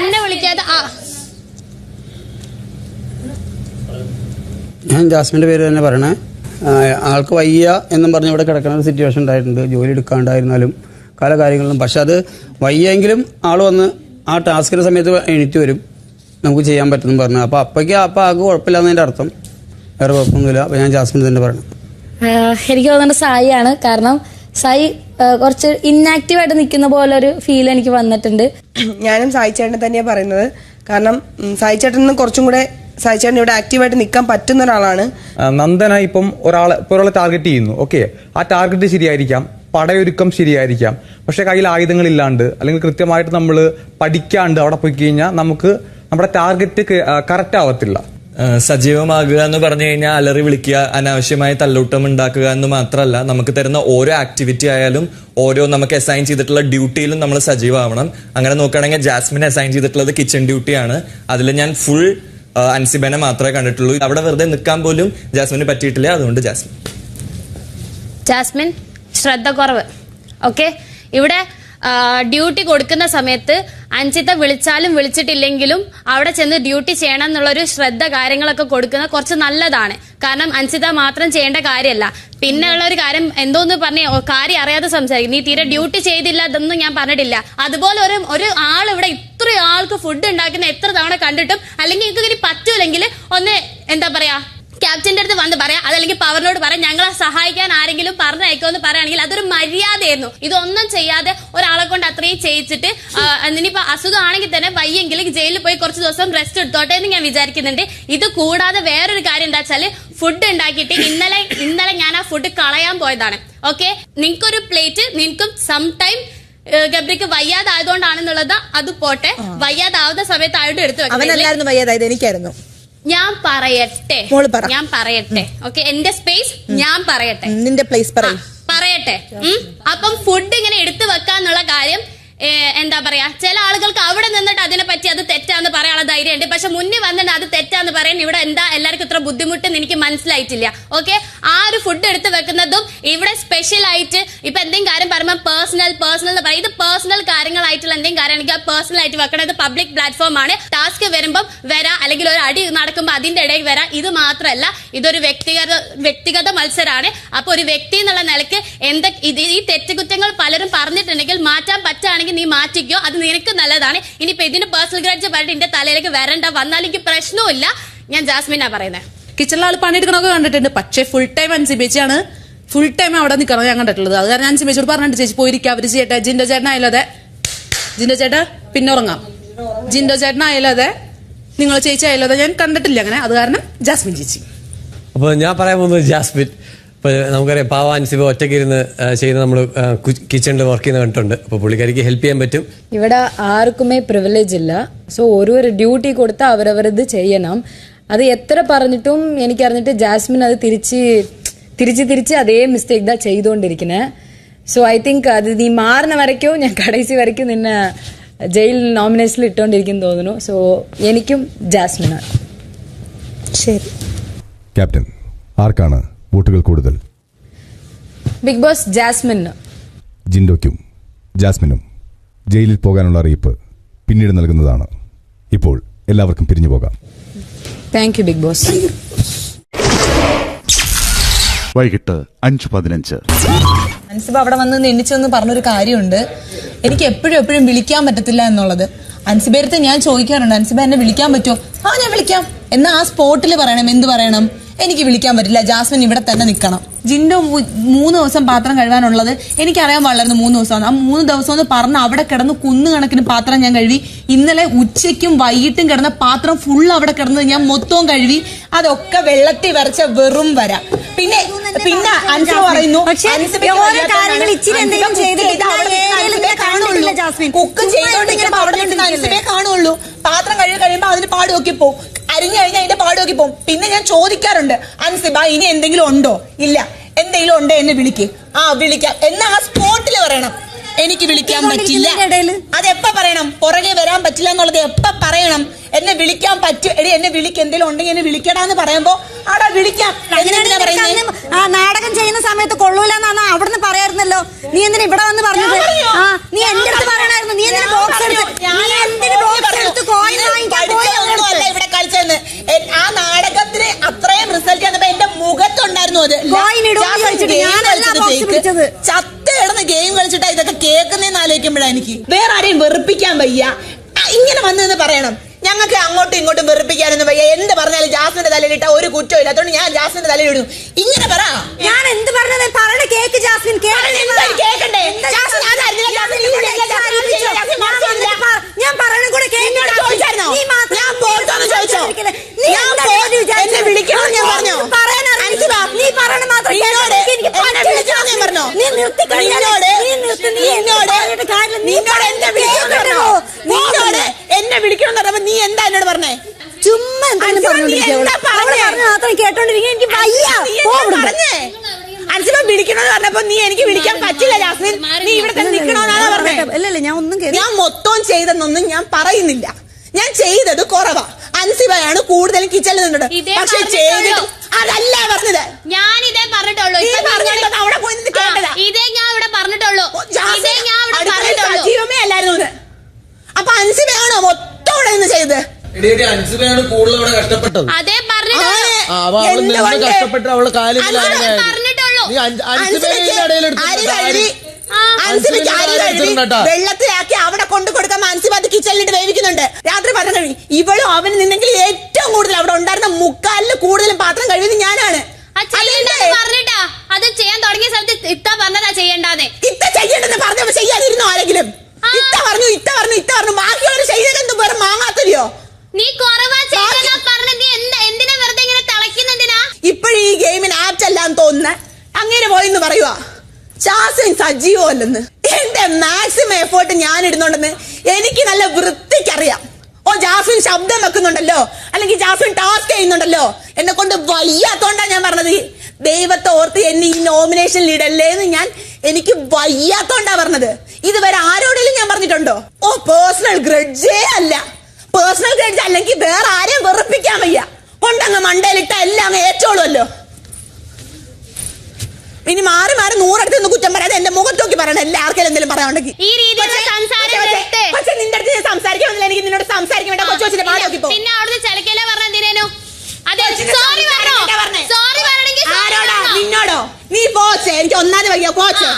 എന്നെ വിളിക്കാതെ.
ഞാൻ ജാസ്മിൻ്റെ പേര് തന്നെ പറയണേ. ആൾക്ക് വയ്യ എന്നും പറഞ്ഞ് ഇവിടെ കിടക്കുന്ന ഒരു സിറ്റുവേഷൻ ഉണ്ടായിട്ടുണ്ട്. ജോലി എടുക്കാണ്ടായിരുന്നാലും പല കാര്യങ്ങളിലും. പക്ഷെ അത് വയ്യെങ്കിലും ആൾ വന്ന് ആ ടാസ്കിൻ്റെ സമയത്ത് എണീറ്റ് വരും, നമുക്ക് ചെയ്യാൻ പറ്റുമെന്ന് പറഞ്ഞു. അപ്പോൾ ആൾക്ക് കുഴപ്പമില്ലാന്നതിൻ്റെ അർത്ഥം. വേറെ കുഴപ്പമൊന്നുമില്ല. അപ്പോൾ ഞാൻ ജാസ്മിൻ തന്നെ പറയണം.
എനിക്ക് തോന്നുന്നത് സായിയാണ്. കാരണം സായി കുറച്ച് ഇന്നാക്റ്റീവായിട്ട് നിൽക്കുന്ന പോലെ ഒരു ഫീൽ എനിക്ക് വന്നിട്ടുണ്ട്.
ഞാനും സായി ചേട്ടനെ തന്നെയാണ് പറയുന്നത്. കാരണം സായി ചേട്ടന് കുറച്ചും കൂടെ സായി ചേട്ടൻ ഇവിടെ ആക്റ്റീവായിട്ട് നിൽക്കാൻ പറ്റുന്ന ഒരാളാണ്.
നന്ദന ഇപ്പം ഒരാളെ ടാർഗറ്റ് ചെയ്യുന്നു. ഓക്കെ, ആ ടാർഗറ്റ് ശരിയായിരിക്കാം, പടയൊരുക്കം ശരിയായിരിക്കാം. പക്ഷെ കയ്യിൽ ആയുധങ്ങളില്ലാണ്ട് അല്ലെങ്കിൽ കൃത്യമായിട്ട് നമ്മൾ പഠിക്കാണ്ട് അവിടെ പോയി കഴിഞ്ഞാൽ നമുക്ക് നമ്മുടെ ടാർഗറ്റ് കറക്റ്റ് ആവത്തില്ല.
സജീവമാകുക എന്ന് പറഞ്ഞു കഴിഞ്ഞാൽ അലറി വിളിക്കുക, അനാവശ്യമായ തല്ലൂട്ടം ഉണ്ടാക്കുക എന്ന് മാത്രമല്ല, നമുക്ക് തരുന്ന ഓരോ ആക്ടിവിറ്റി ആയാലും ഓരോ നമുക്ക് അസൈൻ ചെയ്തിട്ടുള്ള ഡ്യൂട്ടിയിലും നമ്മൾ സജീവമാവണം. അങ്ങനെ നോക്കുകയാണെങ്കിൽ ജാസ്മിൻ അസൈൻ ചെയ്തിട്ടുള്ളത് കിച്ചൺ ഡ്യൂട്ടിയാണ്. അതിൽ ഞാൻ ഫുൾ അൻസിബനെ മാത്രമേ കണ്ടിട്ടുള്ളൂ. അവിടെ വെറുതെ നിൽക്കാൻ പോലും ജാസ്മിന് പറ്റിയിട്ടില്ല. അതുകൊണ്ട്
ജാസ്മിൻ ശ്രദ്ധ കുറവ്. ഓക്കെ, ഇവിടെ ഡ്യൂട്ടി കൊടുക്കുന്ന സമയത്ത് അഞ്ചിത്ത വിളിച്ചാലും വിളിച്ചിട്ടില്ലെങ്കിലും അവിടെ ചെന്ന് ഡ്യൂട്ടി ചെയ്യണം എന്നുള്ളൊരു ശ്രദ്ധ കാര്യങ്ങളൊക്കെ കൊടുക്കുന്നത് കുറച്ച് നല്ലതാണ്. കാരണം അഞ്ചിത്ത മാത്രം ചെയ്യേണ്ട കാര്യമല്ല. പിന്നെ ഉള്ള ഒരു കാര്യം എന്തോന്ന് പറഞ്ഞ കാര്യം അറിയാതെ സംസാരിക്കും. നീ തീരെ ഡ്യൂട്ടി ചെയ്തില്ല ഇതൊന്നും ഞാൻ പറഞ്ഞിട്ടില്ല. അതുപോലെ ഒരു ആൾ ഇവിടെ ഇത്രയും ആൾക്ക് ഫുഡ് ഉണ്ടാക്കുന്ന എത്ര തവണ കണ്ടിട്ടും അല്ലെങ്കിൽ നിങ്ങൾക്ക് ഇനി പറ്റൂലെങ്കിൽ ഒന്ന് എന്താ പറയാ ക്യാപ്റ്റന്റെ അടുത്ത് വന്ന് പറയാം, അതല്ലെങ്കിൽ പവറിനോട് പറയാം, ഞങ്ങളെ സഹായിക്കാൻ ആരെങ്കിലും പറഞ്ഞയക്കുമെന്ന് പറയുകയാണെങ്കിൽ അതൊരു മര്യാദയായിരുന്നു. ഇതൊന്നും ചെയ്യാതെ ഒരാളെ കൊണ്ട് അത്രയും ചെയ്യിച്ചിട്ട് ഇനിയിപ്പോ അസുഖമാണെങ്കിൽ തന്നെ വയ്യെങ്കിൽ ജയിലിൽ പോയി കുറച്ച് ദിവസം റെസ്റ്റ് എടുത്തോട്ടെ എന്ന് ഞാൻ വിചാരിക്കുന്നുണ്ട്. ഇത് കൂടാതെ വേറൊരു കാര്യം എന്താ വെച്ചാല് ഫുഡ് ഉണ്ടാക്കിയിട്ട് ഇന്നലെ ഞാൻ ആ ഫുഡ് കളയാൻ പോയതാണ്. ഓക്കെ, നിങ്ങൾക്കൊരു പ്ലേറ്റ് നിങ്ങൾക്കും സം ടൈം ഗബ്രിക്ക് വയ്യാതായതുകൊണ്ടാണെന്നുള്ളത് അത് പോട്ടെ, വയ്യാതാവുന്ന സമയത്ത് ആയിട്ട് എടുത്തു
വെക്കണം. വയ്യാതായത് എനിക്കായിരുന്നു.
ഞാൻ പറയട്ടെ. ഓക്കെ, എന്റെ സ്പേസ് ഞാൻ പറയട്ടെ,
നിന്റെ പ്ലേസ്
പറയട്ടെ. അപ്പം ഫുഡ് ഇങ്ങനെ എടുത്തു വെക്കാന്നുള്ള കാര്യം എന്താ പറയാ, ചില ആളുകൾക്ക് അവിടെ നിന്നിട്ട് അതിനെ പറ്റി അത് തെറ്റാന്ന് പറയാനുള്ള ധൈര്യമുണ്ട്. പക്ഷെ മുന്നിൽ വന്നിട്ട് അത് തെറ്റാന്ന് പറയാൻ ഇവിടെ എന്താ എല്ലാവർക്കും ഇത്ര ബുദ്ധിമുട്ടെന്ന് എനിക്ക് മനസ്സിലായിട്ടില്ല. ഓക്കെ, ആ ഒരു ഫുഡ് എടുത്ത് വെക്കുന്നതും ഇവിടെ സ്പെഷ്യൽ ആയിട്ട് ഇപ്പൊ എന്തെങ്കിലും കാര്യം പറയുമ്പോൾ പേഴ്സണൽ എന്ന് പറയും. ഇത് പേഴ്സണൽ കാര്യങ്ങളായിട്ടുള്ള എന്തെങ്കിലും കാര്യമാണെങ്കിൽ പേഴ്സണൽ ആയിട്ട് വെക്കണം. ഇത് പബ്ലിക് പ്ലാറ്റ്ഫോം ആണ്. ടാസ്ക് വരുമ്പോൾ വരാം, അല്ലെങ്കിൽ ഒരു അടി നടക്കുമ്പോൾ അതിന്റെ ഇടയിൽ വരാം. ഇത് മാത്രമല്ല, ഇതൊരു വ്യക്തിഗത മത്സരമാണ്. അപ്പൊ ഒരു വ്യക്തി എന്നുള്ള നിലയ്ക്ക് ഈ തെറ്റുകുറ്റങ്ങൾ പലരും പറഞ്ഞിട്ടുണ്ടെങ്കിൽ മാറ്റാൻ പറ്റുകയാണെങ്കിൽ നീ മാറ്റിക്കോ, അത് നിനക്ക് നല്ലതാണ്. ഇനിയിപ്പോ ഇതിന് പേഴ്സണൽ ഗ്രാഡ്ജ് പറഞ്ഞിട്ട് എന്റെ തലയിലേക്ക് വരണ്ട, വന്നാൽ എനിക്ക് പ്രശ്നമില്ല. ഞാൻ ജാസ്മിനാ പറയുന്നത്.
കിച്ചണിൽ ആൾ പണിയെടുക്കണമൊക്കെ കണ്ടിട്ടുണ്ട്. പക്ഷേ ഫുൾ ടൈം അൻസിബേച്ചിയാണ് ഫുൾ ടൈം അവിടെ നിൽക്കണം ഞാൻ കണ്ടിട്ടുള്ളത്. അത് കാരണം അൻസിബേച്ചിയോട് പറഞ്ഞിട്ട് ചേച്ചി പോയിരിക്കുക, അവര് ചെയ്യട്ടെ. ജിൻഡോ ചേട്ടനായാലതെ, ജിൻഡോ ചേട്ടാ പിന്നെ ഉറങ്ങാം. ജിൻഡോ ചേട്ടനായാലതെ, നിങ്ങൾ ചേച്ചി ആയാലതെ ഞാൻ കണ്ടിട്ടില്ല അങ്ങനെ. അത് കാരണം ജാസ്മിൻ ചേച്ചി.
അപ്പൊ ഞാൻ പറയാൻ പോകുന്നത് ജാസ്മിൻ. ഇപ്പൊ നമുക്കറിയാം പാവ അൻസിബ ഒറ്റയ്ക്ക് ഇരുന്ന് ചെയ്യുന്ന നമ്മൾ കിച്ചണിൽ വർക്ക് ചെയ്യുന്ന കണ്ടിട്ടുണ്ട്. അപ്പൊ പുള്ളിക്കാരിക്ക് ഹെൽപ്പ് ചെയ്യാൻ പറ്റും.
ഇവിടെ ആർക്കുമേ പ്രിവിലേജ് ഇല്ല. സോ ഒരു ഡ്യൂട്ടി കൊടുത്താൽ അവരവരത് ചെയ്യണം. അത് എത്ര പറഞ്ഞിട്ടും എനിക്കറിഞ്ഞിട്ട് ജാസ്മിൻ അത് തിരിച്ച് അതേ മിസ്റ്റേക്ക് தான் ചെയ്തുകൊണ്ടിരിക്കുന്നത്. സോ ഐ തിങ്ക് അത് നീ മാറുന്ന വരയ്ക്കും ഞാൻ കടൈസി വരയ്ക്കും നിന്നെ ജയിൽ നോമിനേഷനിൽ ഇട്ടുകൊണ്ടിരിക്കും തോന്നുന്നു. സോ എനിക്കും ജാസ്മിനാണ്.
ശരി.
ക്യാപ്റ്റൻ, ആർക്കാണ് വോട്ടുകൾ കൂടുതൽ?
ബിഗ് ബോസ് ജാസ്മിന്.
ജിൻഡോയ്ക്കും ജാസ്മിനും ജയിലിൽ പോകാനുള്ള അറിയിപ്പ് പിന്നീട് നൽകുന്നതാണ്. ഇപ്പോൾ എല്ലാവർക്കും പിരിഞ്ഞു പോകാം.
Thank you Big Boss.
വൈകിട്ട് 5:15.
അൻസിബ അവിടെ വന്ന് എണ്ണിച്ചെന്ന് പറഞ്ഞൊരു കാര്യമുണ്ട്. എനിക്ക് എപ്പോഴും വിളിക്കാൻ പറ്റത്തില്ല എന്നുള്ളത്. അൻസിബേരത്തെ ഞാൻ ചോദിക്കാറുണ്ട്, അൻസിബ എന്നെ വിളിക്കാൻ പറ്റുമോ? ഞാൻ വിളിക്കാം. എന്നാ ആ സ്പോട്ടിൽ പറയണം. എന്ത് പറയണം? എനിക്ക് വിളിക്കാൻ പറ്റില്ല, ജാസ്മിൻ ഇവിടെ തന്നെ നിൽക്കണം. ജിൻഡോ 3 ദിവസം പാത്രം കഴുകാനുള്ളത് എനിക്കറിയാൻ പാടില്ലായിരുന്നു. 3 ദിവസമാണ്. ആ 3 ദിവസം എന്ന് പറഞ്ഞ് അവിടെ കിടന്ന് കുന്നുകണക്കിന് പാത്രം ഞാൻ കഴുകി. ഇന്നലെ ഉച്ചയ്ക്കും വൈകിട്ടും കിടന്ന പാത്രം ഫുൾ അവിടെ കിടന്നത് ഞാൻ മൊത്തവും കഴുകി. അതൊക്കെ വെള്ളത്തിൽ വരച്ച വെറും വര. പിന്നെ അൻസിബ പറയുന്നു കുക്ക് ചെയ്തോണ്ടിങ്ങനെ അൻസിബയെ കാണുള്ളൂ. പാത്രം കഴിയുമ്പോ അതിന് പാട് നോക്കി പോവും. അരിഞ്ഞു കഴിഞ്ഞാൽ അതിന്റെ പാട് നോക്കി പോവും. പിന്നെ ഞാൻ ചോദിക്കാറുണ്ട്, അൻസിബ ഇനി എന്തെങ്കിലും ഉണ്ടോ? ഇല്ല. എന്തെങ്കിലും ഉണ്ടോ എന്നെ വിളിക്ക്. വിളിക്കാം. എന്നാ ആ സ്പോട്ടിൽ പറയണം എനിക്ക് വിളിക്കാൻ പറ്റില്ല. അതെപ്പ പറയണം? പുറകെ വരാൻ പറ്റില്ല എന്നുള്ളത് എപ്പ പറയണം? എന്നെ വിളിക്കാൻ പറ്റും. എടി എന്നെ വിളിക്ക്, എന്തെങ്കിലും ഉണ്ടെങ്കിൽ എന്നെ വിളിക്കടാന്ന് പറയുമ്പോ അവിടെ വിളിക്കാം.
നാടകം ചെയ്യുന്ന സമയത്ത് കൊള്ളൂലെന്നാണ് അവിടുന്ന് പറയായിരുന്നല്ലോ. നീ എന്തിനാ ഇവിടെ വന്ന് പറഞ്ഞത്? നീ എന്റെ അടുത്ത് പറയണായിരുന്നു. നീ എന്തിനാ ബോക്സ് എടുത്ത് കോയിൻ വാങ്ങിക്കാൻ പോയല്ല
ഇവിടെ കളിച്ചെന്ന്. ആ നാടകത്തിന് അത്രയും റിസൾട്ട് വന്നപ്പോ എന്റെ മുഖത്തുണ്ടായിരുന്നു അത്. ചത്ത കിടന്ന് ഗെയിം കളിച്ചിട്ടാ ഇതൊക്കെ കേൾക്കുന്നേന്ന് ആലോചിക്കുമ്പോഴാണ് എനിക്ക് വേറെ ആരെയും വെറുപ്പിക്കാൻ വയ്യ. ഇങ്ങനെ വന്നെന്ന് പറയണം. ഞങ്ങൾക്ക് അങ്ങോട്ടും ഇങ്ങോട്ടും വെറുപ്പിക്കാനൊന്നും വയ്യ. എന്ത് പറഞ്ഞാലും ജാസ്മിന്റെ തലയിലിട്ട ഒരു കുറ്റം ഇല്ല. അതുകൊണ്ട് ഞാൻ ജാസ്മിന്റെ തലയിലിടും. ഇങ്ങനെ പറ.
ഞാൻ എന്ത് പറഞ്ഞത്? പറഞ്ഞ കേക്ക് ജാസ്മിൻ.
കേക്കണ്ടേ?
ഞാൻ പറയണ കൂടെ
ചോദിച്ചായിരുന്നോ? ഞാൻ പോയിട്ടൊന്ന് ചോദിച്ചോ? എന്നെ വിളിക്കണോ ഞാൻ പറഞ്ഞോ?
നീ പറയണ മാത്രം
ഞാൻ പറഞ്ഞോ? എന്നെ വിളിക്കണം പറഞ്ഞപ്പോ നീ എന്താ എന്നോട് പറഞ്ഞേ?
ചുമ്മാ മാത്രം കേട്ടോണ്ടിരിക്കാൻ എനിക്ക്
പറഞ്ഞേ. അൻസിബ വിളിക്കണമെന്ന് പറഞ്ഞപ്പോ നീ എനിക്ക് വിളിക്കാൻ പറ്റില്ല ജാസ്മിൻ, നീ ഇവിടെ തന്നെ നിൽക്കണമെന്നാണ് പറഞ്ഞത്. ഞാൻ മൊത്തം ചെയ്തെന്നൊന്നും ഞാൻ പറയുന്നില്ല. ഞാൻ ചെയ്തത് കുറവാ. അൻസിബയാണ് കൂടുതലും കിച്ചണിൽ നിന്നത്. പക്ഷെ ചെയ്തിട്ട് അതല്ല പറഞ്ഞത്.
ഞാൻ ഇതേ പറഞ്ഞിട്ടുള്ളൂ.
അവിടെ പോയി കേട്ടതാ.
ഇതേ ഞാൻ ഇവിടെ പറഞ്ഞിട്ടുള്ളൂ.
സജീവമേ അല്ലായിരുന്നു. അപ്പൊ അൻസിബയാണോ മൊത്തം ഇവിടെ നിന്ന് ചെയ്തത്?
അൻസിബയാണ് കൂടുതൽ അവിടെ കഷ്ടപ്പെട്ടത്.
അതേ പറഞ്ഞിട്ടുള്ളൂ.
കഷ്ടപ്പെട്ട അവള് കാര്യം
വെള്ളത്തിലാക്കി അവിടെ കൊണ്ടു കൊടുക്കാൻ അൻസിബ അത് കിച്ചണിലിട്ട് വേവിക്കുന്നുണ്ട്. രാത്രി പാത്രം കഴുകി. ഇവളും അവന് നിന്നെങ്കിൽ ഏറ്റവും കൂടുതൽ അവിടെ ഉണ്ടായിരുന്ന 3/4 കൂടുതലും പാത്രം കഴുകിയത് ഞാനാണ്.
പറഞ്ഞിട്ടാ അത് ചെയ്യാൻ തുടങ്ങിയ സ്ഥലത്ത് ഇത്ത പറഞ്ഞതാ ചെയ്യണ്ടാന്ന്.
ഇത്ത ചെയ്യണ്ടെന്ന് പറഞ്ഞപ്പോ ചെയ്യാതിരുന്നോ ആരെങ്കിലും? ഇത്ത പറഞ്ഞു ബാക്കിയുള്ളവർ ചെയ്തതെന്തും വേറെ മാങ്ങാത്തല്ലോ.
നീ കുറവാ ചെയ്തെന്നാ പറഞ്ഞ. നീ എന്തിനാ വെറുതെ ഇങ്ങനെ തിളയ്ക്കുന്നെന്തിനാ?
ഇപ്പോഴും ഈ ഗെയിമിന് ആപ്റ്റ് അല്ലാന്ന് തോന്നുന്ന അങ്ങനെ പോയെന്ന് പറയുവാ. ജാസ്മിൻ സജീവമല്ലെന്ന്. എന്റെ മാക്സിമം എഫേർട്ട് ഞാൻ ഇടുന്നുണ്ടെന്ന് എനിക്ക് നല്ല വൃത്തിക്കറിയാം. ജാസ്മിൻ ശബ്ദം വെക്കുന്നുണ്ടല്ലോ, അല്ലെങ്കിൽ ജാസ്മിൻ ടാസ്ക് ചെയ്യുന്നുണ്ടല്ലോ. എന്നെ കൊണ്ട് വയ്യാത്തോണ്ടാ ഞാൻ പറഞ്ഞത്. ദൈവത്തെ ഓർത്ത് എന്നെ ഈ നോമിനേഷനിൽ ഇടല്ലേന്ന് എനിക്ക് വയ്യാത്തോണ്ടാ പറഞ്ഞത്. ഇതുവരെ ആരോടെങ്കിലും ഞാൻ പറഞ്ഞിട്ടുണ്ടോ? പേഴ്സണൽ ഗ്രഡ്ജേ അല്ല. പേഴ്സണൽ ഗ്രഡ്ജ് അല്ലെങ്കിൽ വേറെ ആരെയും വെറുപ്പിക്കാൻ വയ്യ. കൊണ്ടങ്ങ് മണ്ടയിലിട്ട എല്ലാം അങ്ങ് ഏറ്റോളുമല്ലോ. ഇനി മാറി 100 നിന്ന് കുറ്റം പറയാതെ എന്റെ മുഖത്ത് നോക്കി പറയണം. എല്ലാവർക്കും എന്തെങ്കിലും പറയാനുണ്ടെങ്കിൽ. പക്ഷെ നിന്റെ അടുത്ത് ഞാൻ സംസാരിക്കുന്നില്ല. എനിക്ക് നിന്നോട് സംസാരിക്കാൻ വേണ്ട. കൊച്ചു വെച്ചിട്ട് പാടി നോക്കിപ്പോ.
പിന്നെ അവിടുന്ന് ചിലക്കല്ലേ പറഞ്ഞോ?
ആരോടാ? നിന്നോടോ? നീ പോച്ചേ. എനിക്ക് ഒന്നാമത് വയ്യ. പോച്ചേ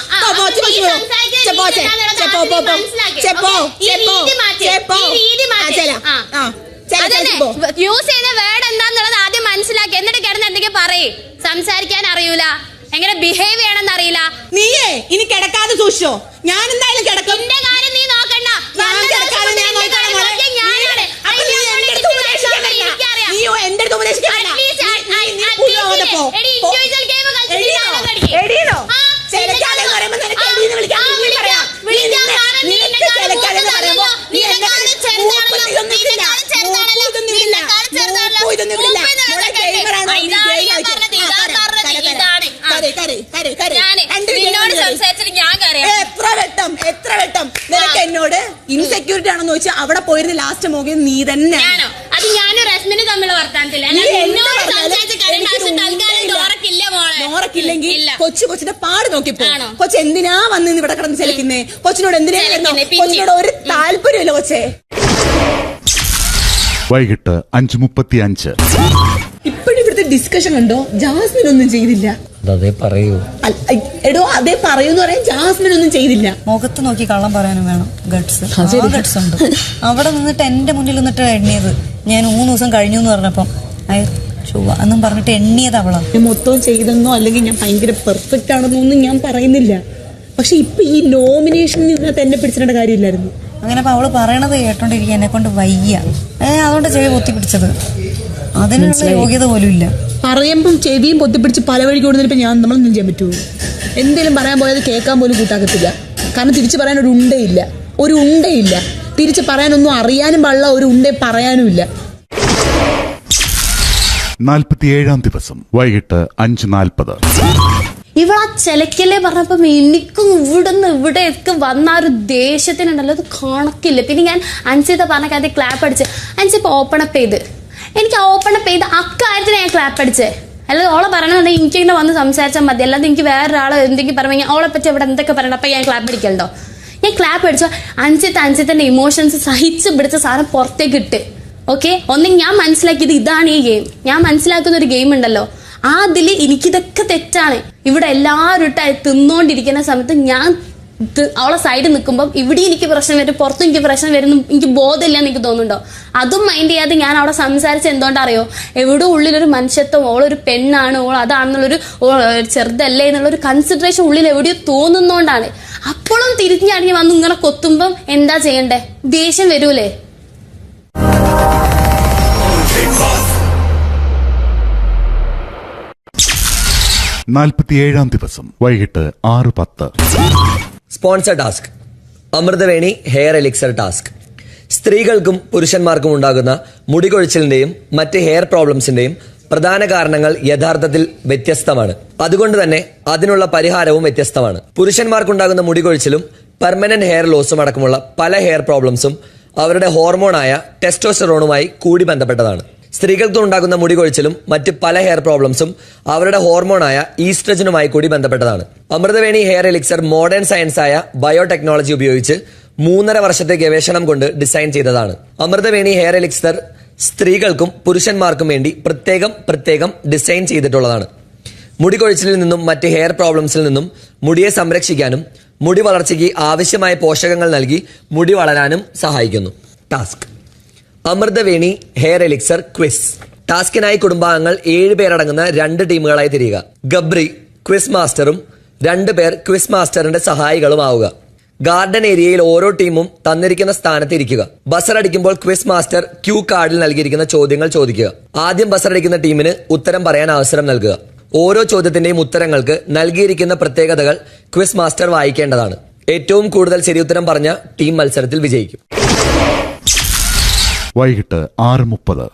യൂസ് ചെയ്യുന്ന വേർഡ് എന്താന്നുള്ളത് ആദ്യം മനസ്സിലാക്കി. എന്നിട്ട് കിടന്ന് എന്തെങ്കിലും പറയേ. സംസാരിക്കാൻ അറിയൂല, എങ്ങനെ ബിഹേവ് ചെയ്യണമെന്ന് അറിയില്ല.
നീയേ ഇനി കിടക്കാതെ സൂക്ഷിച്ചോ. ഞാൻ എന്തായാലും കിടക്കും.
എന്റെ കാര്യം നീ നോക്കണ്ട.
എത്ര വട്ടം ചോദിച്ചാൽ അവിടെ പോയിരുന്ന ലാസ്റ്റ് മോകിയത് നീ തന്നെ.
അത് ഞാനും റസ്മിന് തമ്മിലുള്ള വർത്താനത്തില്ല.
നോറക്കില്ലെങ്കിൽ കൊച്ചിന്റെ പാട് നോക്കിപ്പോ. കൊച്ചു എന്തിനാ വന്ന് ഇവിടെ കിടന്ന് ചലിക്കുന്നേ? കൊച്ചിനോട് എന്തിനാ? കൊച്ചിനോട് ഒരു താല്പര്യമില്ല കൊച്ചേ.
വൈകിട്ട് 5:35.
ഇപ്പോഴും ഇവിടുത്തെ ഡിസ്കഷൻ കണ്ടോ? ജാസ്മിൻ ഒന്നും ചെയ്തില്ല.
അതേ പറയൂ.
എടോ അതേ പറയൂന്ന് പറയാൻ ജാസ്മിൻ ഒന്നും ചെയ്തില്ല.
മുഖത്ത് നോക്കി കള്ളം പറയാനും വേണം ഗട്സ്. ഗട്സ് ഉണ്ട്. അവിടെ നിന്നിട്ട് എന്റെ മുന്നിൽ നിന്നിട്ട് എണ്ണിയത് ഞാൻ 3 ദിവസം കഴിഞ്ഞു എന്ന് പറഞ്ഞപ്പം എന്നും പറഞ്ഞിട്ട് എണ്ണിയത് അവളാണ്.
മൊത്തം ചെയ്തെന്നോ അല്ലെങ്കിൽ ഞാൻ ഭയങ്കര പെർഫെക്റ്റ് ആണെന്നോ ഒന്നും ഞാൻ പറയുന്നില്ല. പക്ഷെ ഇപ്പൊ ഈ നോമിനേഷനിൽ ഇതിനകത്ത് എന്നെ പിടിച്ചിട്ട കാര്യമില്ലായിരുന്നു.
അങ്ങനെ അവള് പറയണത് കേട്ടോണ്ടിരിക്കുക എന്നെ കൊണ്ട് വയ്യ. അതുകൊണ്ട് ചെവി പൊത്തിപ്പിടിച്ചത്. അതിനുള്ള യോഗ്യത പോലും ഇല്ല.
പറയുമ്പം ചെവിയും പൊത്തിപ്പിടിച്ച് പല വഴിക്ക് കൊടുത്തിട്ട് നമ്മളൊന്നും ചെയ്യാൻ പറ്റുമോ? എന്തെങ്കിലും പറയാൻ പോയത് കേൾക്കാൻ പോലും കൂട്ടാക്കത്തില്ല. കാരണം തിരിച്ചു പറയാൻ ഒരു ഉണ്ടയില്ല. തിരിച്ച് പറയാനൊന്നും അറിയാനും പാടില്ല, ഒരു ഉണ്ടേ പറയാനുമില്ല.
47-ാം ദിവസം വൈകിട്ട് 5:40.
ഇവളാ ചിലക്കല്ലേ പറഞ്ഞപ്പം എനിക്കും ഇവിടെയൊക്കെ വന്ന ഒരു ദേഷ്യത്തിനുണ്ടല്ലോ, അത് കണക്കില്ല. പിന്നെ ഞാൻ അൻസിത പറഞ്ഞ കാര്യം ക്ലാപ്പ് അടിച്ച് അൻസിപ്പോ ഓപ്പൺ അപ്പ് ചെയ്ത് എനിക്ക് ഓപ്പൺ അപ്പ് ചെയ്ത് അക്കാര്യത്തിന് ഞാൻ ക്ലാപ്പ് അടിച്ചേ. അല്ലാതെ ഓളെ പറയണമെന്നുണ്ടെങ്കിൽ എനിക്കിങ്ങനെ വന്ന് സംസാരിച്ചാൽ മതി. അല്ലാതെ എനിക്ക് വേറൊരാളെ എന്തെങ്കിലും പറയുമ്പോൾ ഓളെ പറ്റി ഇവിടെ എന്തൊക്കെ പറയണം അപ്പം ഞാൻ ക്ലാപ്പ് അടിക്കലുണ്ടോ? ഞാൻ ക്ലാപ്പ് അടിച്ചോ അൻസിത്തന്റെ ഇമോഷൻസ് സഹിച്ച് പിടിച്ച സാധനം പുറത്തേക്ക് ഇട്ട്. ഓക്കെ, ഒന്നെങ്കിൽ ഞാൻ മനസ്സിലാക്കിയത് ഇതാണ് ഈ ഗെയിം. ഞാൻ മനസ്സിലാക്കുന്ന ഒരു ഗെയിം ഉണ്ടല്ലോ, അതിൽ എനിക്കിതൊക്കെ തെറ്റാണ്. ഇവിടെ എല്ലാവരും ഇട്ടായി തിന്നോണ്ടിരിക്കുന്ന സമയത്ത് ഞാൻ അവളെ സൈഡിൽ നിൽക്കുമ്പോൾ ഇവിടെ എനിക്ക് പ്രശ്നം വരും, പുറത്തും എനിക്ക് പ്രശ്നം വരുന്നു, എനിക്ക് ബോധമില്ലെന്ന് എനിക്ക് തോന്നുന്നുണ്ടോ? അതും മൈൻഡ് ചെയ്യാതെ ഞാൻ അവിടെ സംസാരിച്ച് എന്തുകൊണ്ടറിയോ? എവിടെ ഉള്ളിലൊരു മനുഷ്യത്വം, ഓളൊരു പെണ്ണാണ്, ഓൾ അതാണെന്നുള്ളൊരു ചെറുതല്ലേ എന്നുള്ളൊരു കൺസിഡറേഷൻ ഉള്ളിൽ എവിടെയോ തോന്നുന്നോണ്ടാണ്. അപ്പോഴും തിരിഞ്ഞടിഞ്ഞ് വന്ന് ഇങ്ങനെ കൊത്തുമ്പം എന്താ ചെയ്യണ്ടേ? ദേഷ്യം വരൂലേ?
ാം ദിവസം വൈകിട്ട് 6:10.
Sponsor task. Amruthaveni hair elixir task. സ്ത്രീകൾക്കും പുരുഷന്മാർക്കും ഉണ്ടാകുന്ന മുടികൊഴിച്ചിലിന്റെയും മറ്റ് ഹെയർ പ്രോബ്ലംസിന്റെയും പ്രധാന കാരണങ്ങൾ യഥാർത്ഥത്തിൽ വ്യത്യസ്തമാണ്. അതുകൊണ്ട് തന്നെ അതിനുള്ള പരിഹാരവും വ്യത്യസ്തമാണ്. പുരുഷന്മാർക്കുണ്ടാകുന്ന മുടികൊഴിച്ചിലും പെർമനന്റ് ഹെയർ ലോസും അടക്കമുള്ള പല ഹെയർ പ്രോബ്ലംസും അവരുടെ ഹോർമോണായ ടെസ്റ്റോസ്റ്ററോണുമായി കൂടി ബന്ധപ്പെട്ടതാണ്. സ്ത്രീകൾക്ക് ഉണ്ടാകുന്ന മുടികൊഴിച്ചിലും മറ്റ് പല ഹെയർ പ്രോബ്ലംസും അവരുടെ ഹോർമോണായ ഈസ്ട്രജനുമായി കൂടി ബന്ധപ്പെട്ടതാണ്. അമൃതവേണി ഹെയർ എലിക്സർ മോഡേൺ സയൻസായ ബയോടെക്നോളജി ഉപയോഗിച്ച് 3.5 വർഷത്തെ ഗവേഷണം കൊണ്ട് ഡിസൈൻ ചെയ്തതാണ്. അമൃതവേണി ഹെയർ എലിക്സർ സ്ത്രീകൾക്കും പുരുഷന്മാർക്കും വേണ്ടി പ്രത്യേകം ഡിസൈൻ ചെയ്തിട്ടുള്ളതാണ്. മുടികൊഴിച്ചിലിൽ നിന്നും മറ്റ് ഹെയർ പ്രോബ്ലംസിൽ നിന്നും മുടിയെ സംരക്ഷിക്കാനും മുടി വളർച്ചയ്ക്ക് ആവശ്യമായ പോഷകങ്ങൾ നൽകി മുടി വളരാനും സഹായിക്കുന്നു. Task. Amruthaveni hair elixir quiz. ടാസ്കിനായി കുടുംബാംഗങ്ങൾ 7 പേരടങ്ങുന്ന 2 ടീമുകളായി തിരിയുക. ഗബ്രി ക്വിസ് മാസ്റ്ററും 2 പേർ ക്വിസ് മാസ്റ്ററിന്റെ സഹായികളും ആവുക. ഗാർഡൻ ഏരിയയിൽ ഓരോ ടീമും തന്നിരിക്കുന്ന സ്ഥാനത്ത് ഇരിക്കുക. ബസർ അടിക്കുമ്പോൾ ക്വിസ് മാസ്റ്റർ ക്യൂ കാർഡിൽ നൽകിയിരിക്കുന്ന ചോദ്യങ്ങൾ ചോദിക്കുക. ആദ്യം ബസർ അടിക്കുന്ന ടീമിന് ഉത്തരം പറയാൻ അവസരം നൽകുക. ഓരോ ചോദ്യത്തിന്റെയും ഉത്തരങ്ങൾക്ക് നൽകിയിരിക്കുന്ന പ്രത്യേകതകൾ ക്വിസ് മാസ്റ്റർ വായിക്കേണ്ടതാണ്. ഏറ്റവും കൂടുതൽ ശരിയുത്തരം പറഞ്ഞ ടീം മത്സരത്തിൽ വിജയിക്കും.
വൈകിട്ട് 6:30.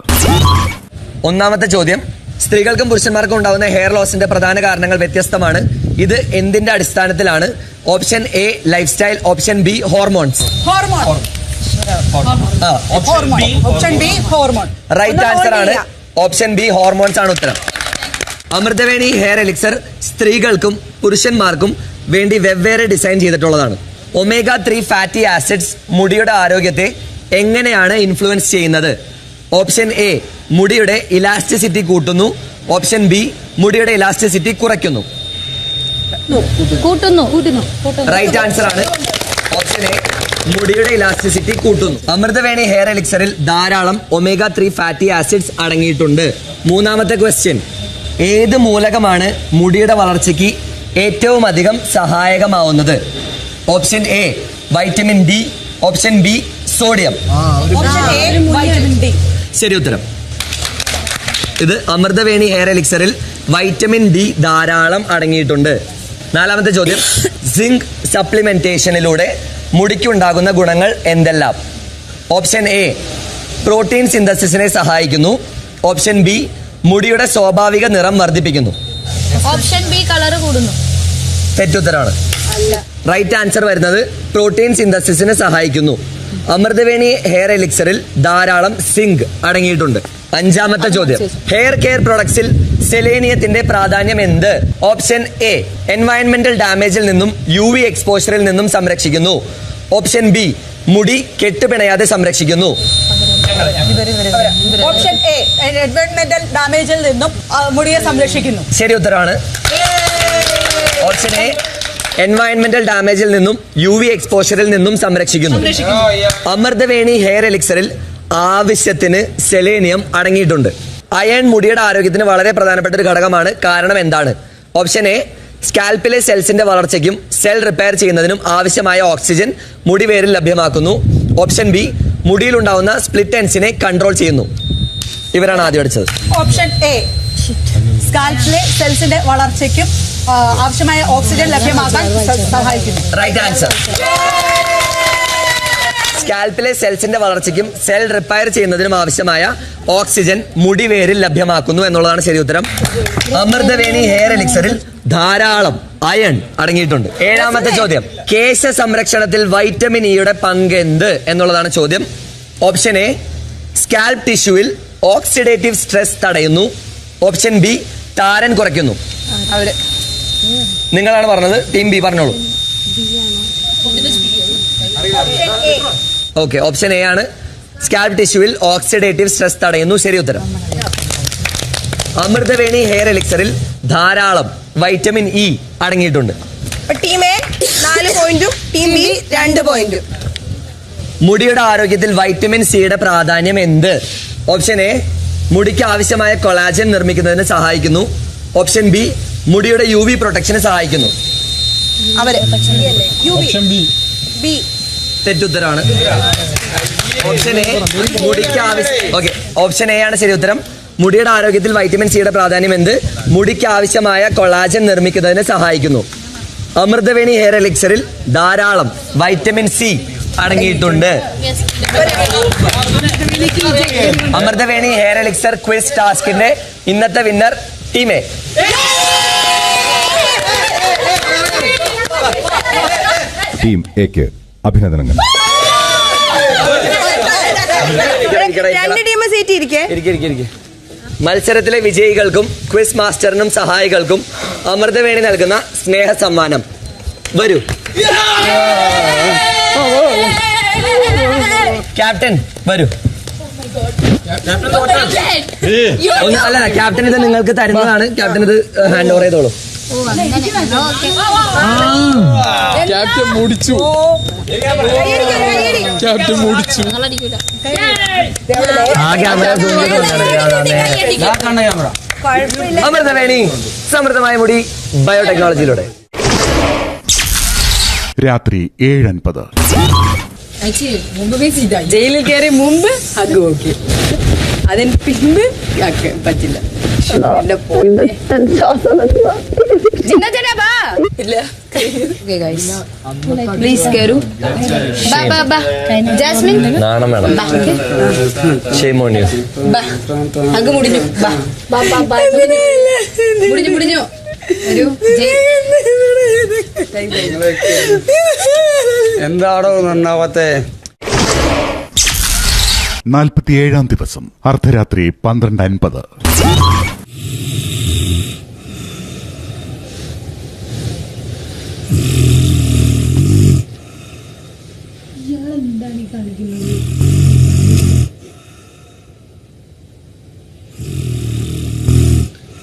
ഒന്നാമത്തെ ചോദ്യം. സ്ത്രീകൾക്കും പുരുഷന്മാർക്കും ഉണ്ടാകുന്ന ഹെയർ ലോസിന്റെ പ്രധാന കാരണങ്ങൾ വ്യത്യസ്തമാണ്. ഇത് എന്തിന്റെ അടിസ്ഥാനത്തിലാണ്? Option A lifestyle, option B hormones. Right answer ആണ് ഓപ്ഷൻ ബി ഹോർമോൺസ് ആണ് ഉത്തരം. അമൃതവേണി ഹെയർ എലിക്സർ സ്ത്രീകൾക്കും പുരുഷന്മാർക്കും വേണ്ടി വെവ്വേറെ ഡിസൈൻ ചെയ്തിട്ടുള്ളതാണ്. omega-3 ഫാറ്റി ആസിഡ്സ് മുടിയുടെ ആരോഗ്യത്തെ എങ്ങനെയാണ് ഇൻഫ്ലുവൻസ് ചെയ്യുന്നത്? ഓപ്ഷൻ എ മുടിയുടെ ഇലാസ്റ്റിസിറ്റി കൂട്ടുന്നു, ഓപ്ഷൻ ബി മുടിയുടെ ഇലാസ്റ്റിസിറ്റി കുറയ്ക്കുന്നു. റൈറ്റ് ആൻസർ ആണ് ഓപ്ഷൻ എ മുടിയുടെ ഇലാസ്റ്റിസിറ്റി കൂട്ടുന്നു. അമൃതവേണി ഹെയർ എലിക്സറിൽ ധാരാളം omega-3 ഫാറ്റി ആസിഡ്സ് അടങ്ങിയിട്ടുണ്ട്. മൂന്നാമത്തെ ക്വസ്റ്റ്യൻ. ഏത് മൂലകമാണ് മുടിയുടെ വളർച്ചയ്ക്ക് ഏറ്റവും അധികം സഹായകമാവുന്നത്? Option A vitamin D, option B sodium. ശരി ഉത്തരം. ഇത് അമൃതവേണി ഹെയർ എലിക്സറിൽ വൈറ്റമിൻ ഡി ധാരാളം അടങ്ങിയിട്ടുണ്ട്. നാലാമത്തെ ചോദ്യം. സിങ്ക് സപ്ലിമെന്റേഷനിലൂടെ മുടിക്കുണ്ടാകുന്ന ഗുണങ്ങൾ എന്തെല്ലാം? ഓപ്ഷൻ എ പ്രോട്ടീൻ സിന്തസിസിനെ സഹായിക്കുന്നു, ഓപ്ഷൻ ബി മുടിയുടെ സ്വാഭാവിക നിറം വർദ്ധിപ്പിക്കുന്നു,
ഓപ്ഷൻ ബി കളർ കൂടുന്നു.
തെറ്റുത്തരാണ്. റൈറ്റ് ആൻസർ വരുന്നത് പ്രോട്ടീൻ സിന്തസിസിനെ സഹായിക്കുന്നു. അമൃതവേണി ഹെയർ എലിക്സറിൽ ധാരാളം സിങ്ക് അടങ്ങിയിട്ടുണ്ട്. 5ാമത്തെ ചോദ്യം, ഹെയർ കെയർ പ്രൊഡക്ട്സിൽ സെലേനിയത്തിന്റെ പ്രാധാന്യം എന്ത്? ഓപ്ഷൻ എ, എൻവയൺമെന്റൽ ഡാമേജിൽ നിന്നും UV എക്സ്പോഷറിൽ നിന്നും സംരക്ഷിക്കുന്നു. ഓപ്ഷൻ ബി, മുടി കെട്ടുപിണയാതെ സംരക്ഷിക്കുന്നു.
ഓപ്ഷൻ എ, എൻവയോൺമെന്റൽ ഡാമേജിൽ നിന്നും മുടിയെ സംരക്ഷിക്കുന്നു.
ശരി ഉത്തരവാണ്. ഓപ്ഷൻ എ, എൻവയൺമെന്റൽ ഡാമേജിൽ നിന്നും UV എക്സ്പോഷറിൽ നിന്നും സംരക്ഷിക്കുന്നു. അമൃതവേണി ഹെയർ എലിക്സറിൽ ആവശ്യത്തിന് സെലേനിയം അടങ്ങിയിട്ടുണ്ട്. അയൺ മുടിയുടെ ആരോഗ്യത്തിന് വളരെ പ്രധാനപ്പെട്ട ഒരു ഘടകമാണ്. കാരണം എന്താണ്? ഓപ്ഷൻ എ, സ്കാൽപ്പിലെ സെൽസിന്റെ വളർച്ചയ്ക്കും സെൽ റിപ്പയർ ചെയ്യുന്നതിനും ആവശ്യമായ ഓക്സിജൻ മുടിവേരിൽ ലഭ്യമാക്കുന്നു. ഓപ്ഷൻ ബി, മുടിയിലുണ്ടാവുന്ന സ്പ്ലിറ്റ് എൻഡ്സിനെ കൺട്രോൾ ചെയ്യുന്നു. ഇവരാണ് ആദ്യം അടിച്ചത്.
ഓപ്ഷൻ എ, സ്കാൽപ്പിലെ സെൽസിന്റെ വളർച്ചയ്ക്കും ആവശ്യമായ ഓക്സിജൻ ലഭ്യമാക്കാൻ സഹായിക്കുന്നു.
Right answer. സ്കാൽപ്പിലെ സെൽസിന്റെ വളർച്ചയ്ക്കും സെൽ റിപ്പയർ ചെയ്യുന്നതിനും ആവശ്യമായ ഓക്സിജൻ മുടിവേരിൽ ലഭ്യമാക്കുന്നു എന്നുള്ളതാണ് ശരി ഉത്തരം. അമൃതവേണി ഹെയർ എലിക്സറിൽ ധാരാളം അയൺ അടങ്ങിയിട്ടുണ്ട്. 7ാമത്തെ ചോദ്യം, കേശ സംരക്ഷണത്തിൽ വൈറ്റമിൻ ഇയുടെ പങ്ക് എന്ത് എന്നുള്ളതാണ് ചോദ്യം. ഓപ്ഷൻ എ, സ്കാൽപ് ടിഷ്യൂവിൽ ഓക്സിഡേറ്റീവ് സ്ട്രെസ് തടയുന്നു. ഓപ്ഷൻ ബി, താരൻ കുറയ്ക്കുന്നു. നിങ്ങളാണ് പറഞ്ഞത്, ടീം ബി പറഞ്ഞോളൂ. ഓക്കെ, ഓപ്ഷൻ എ ആണ്, സ്കാൽപ് ടിഷ്യൂവിൽ ഓക്സിഡേറ്റീവ് സ്ട്രെസ് തടയുന്നു. ശരി ഉത്തരം. അമൃതവേണി ഹെയർ എലിക്സറിൽ ധാരാളം വൈറ്റമിൻ ഇ അടങ്ങിയിട്ടുണ്ട്.
ടീം എ 4 പോയിന്റും ടീം ബി 2 പോയിന്റും.
മുടിയുടെ ആരോഗ്യത്തിൽ വൈറ്റമിൻ സിയുടെ പ്രാധാന്യം എന്ത്? ഓപ്ഷൻ എ, മുടിക്ക് ആവശ്യമായ കൊളാജൻ നിർമ്മിക്കുന്നതിന് സഹായിക്കുന്നു. ഓപ്ഷൻ ബി, മുടിയുടെ UV പ്രൊട്ടക്ഷന് സഹായിക്കുന്നു. തെറ്റുത്തരാണ്. ഓപ്ഷൻ എ, മുടിക്ക് ഓക്കെ, ഓപ്ഷൻ എ ആണ് ശരി ഉത്തരം. മുടിയുടെ ആരോഗ്യത്തിൽ വൈറ്റമിൻ സിയുടെ പ്രാധാന്യം എന്ത്? മുടിക്ക് ആവശ്യമായ കൊളാജൻ നിർമ്മിക്കുന്നതിന് സഹായിക്കുന്നു. അമൃതവേണി ഹെയർ എലിക്സറിൽ ധാരാളം വൈറ്റമിൻ സി അടങ്ങിയിട്ടുണ്ട്. അമൃതവേണി ഹെയർ എലിക്സർ ക്വിസ് ടാസ്കിന്റെ ഇന്നത്തെ വിന്നർ ടീം എ.
ടീം എക്ക് അഭിനന്ദനങ്ങൾ.
2 ടീം സീറ്റ് ഇരിക്കേ.
മത്സരത്തിലെ വിജയികൾക്കും ക്വിസ് മാസ്റ്ററിനും സഹായികൾക്കും അമൃതവേണി നൽകുന്ന സ്നേഹ സമ്മാനം. വരൂ ക്യാപ്റ്റൻ, വരൂ. അല്ല, ക്യാപ്റ്റൻ ഇത് നിങ്ങൾക്ക് തരുന്നതാണ്. ക്യാപ്റ്റൻ ഇത് ഹാൻഡ് ഓവർ ചെയ്തോളൂ.
ക്യാപ്റ്റൻ മുടിച്ചു. ക്യാപ്റ്റൻ മുടിച്ചു.
അമൃതവേണി സമൃദ്ധമായ മുടി ബയോടെക്നോളജിയിലൂടെ.
രാത്രി 7:50.
ജയിലിൽ കയറി മുമ്പ് ഹഗ് ഓക്കെ, അതിന് പിമ്പ് പറ്റില്ല. പ്ലീസ് കയറൂ. ജാസ്മിൻ
നാണം വേണം.
ഹഗ് മുടിഞ്ഞു. മുടിഞ്ഞു.
എന്താണോ നന്നാവത്തെ?
47-ാം ദിവസം അർദ്ധരാത്രി 12:50.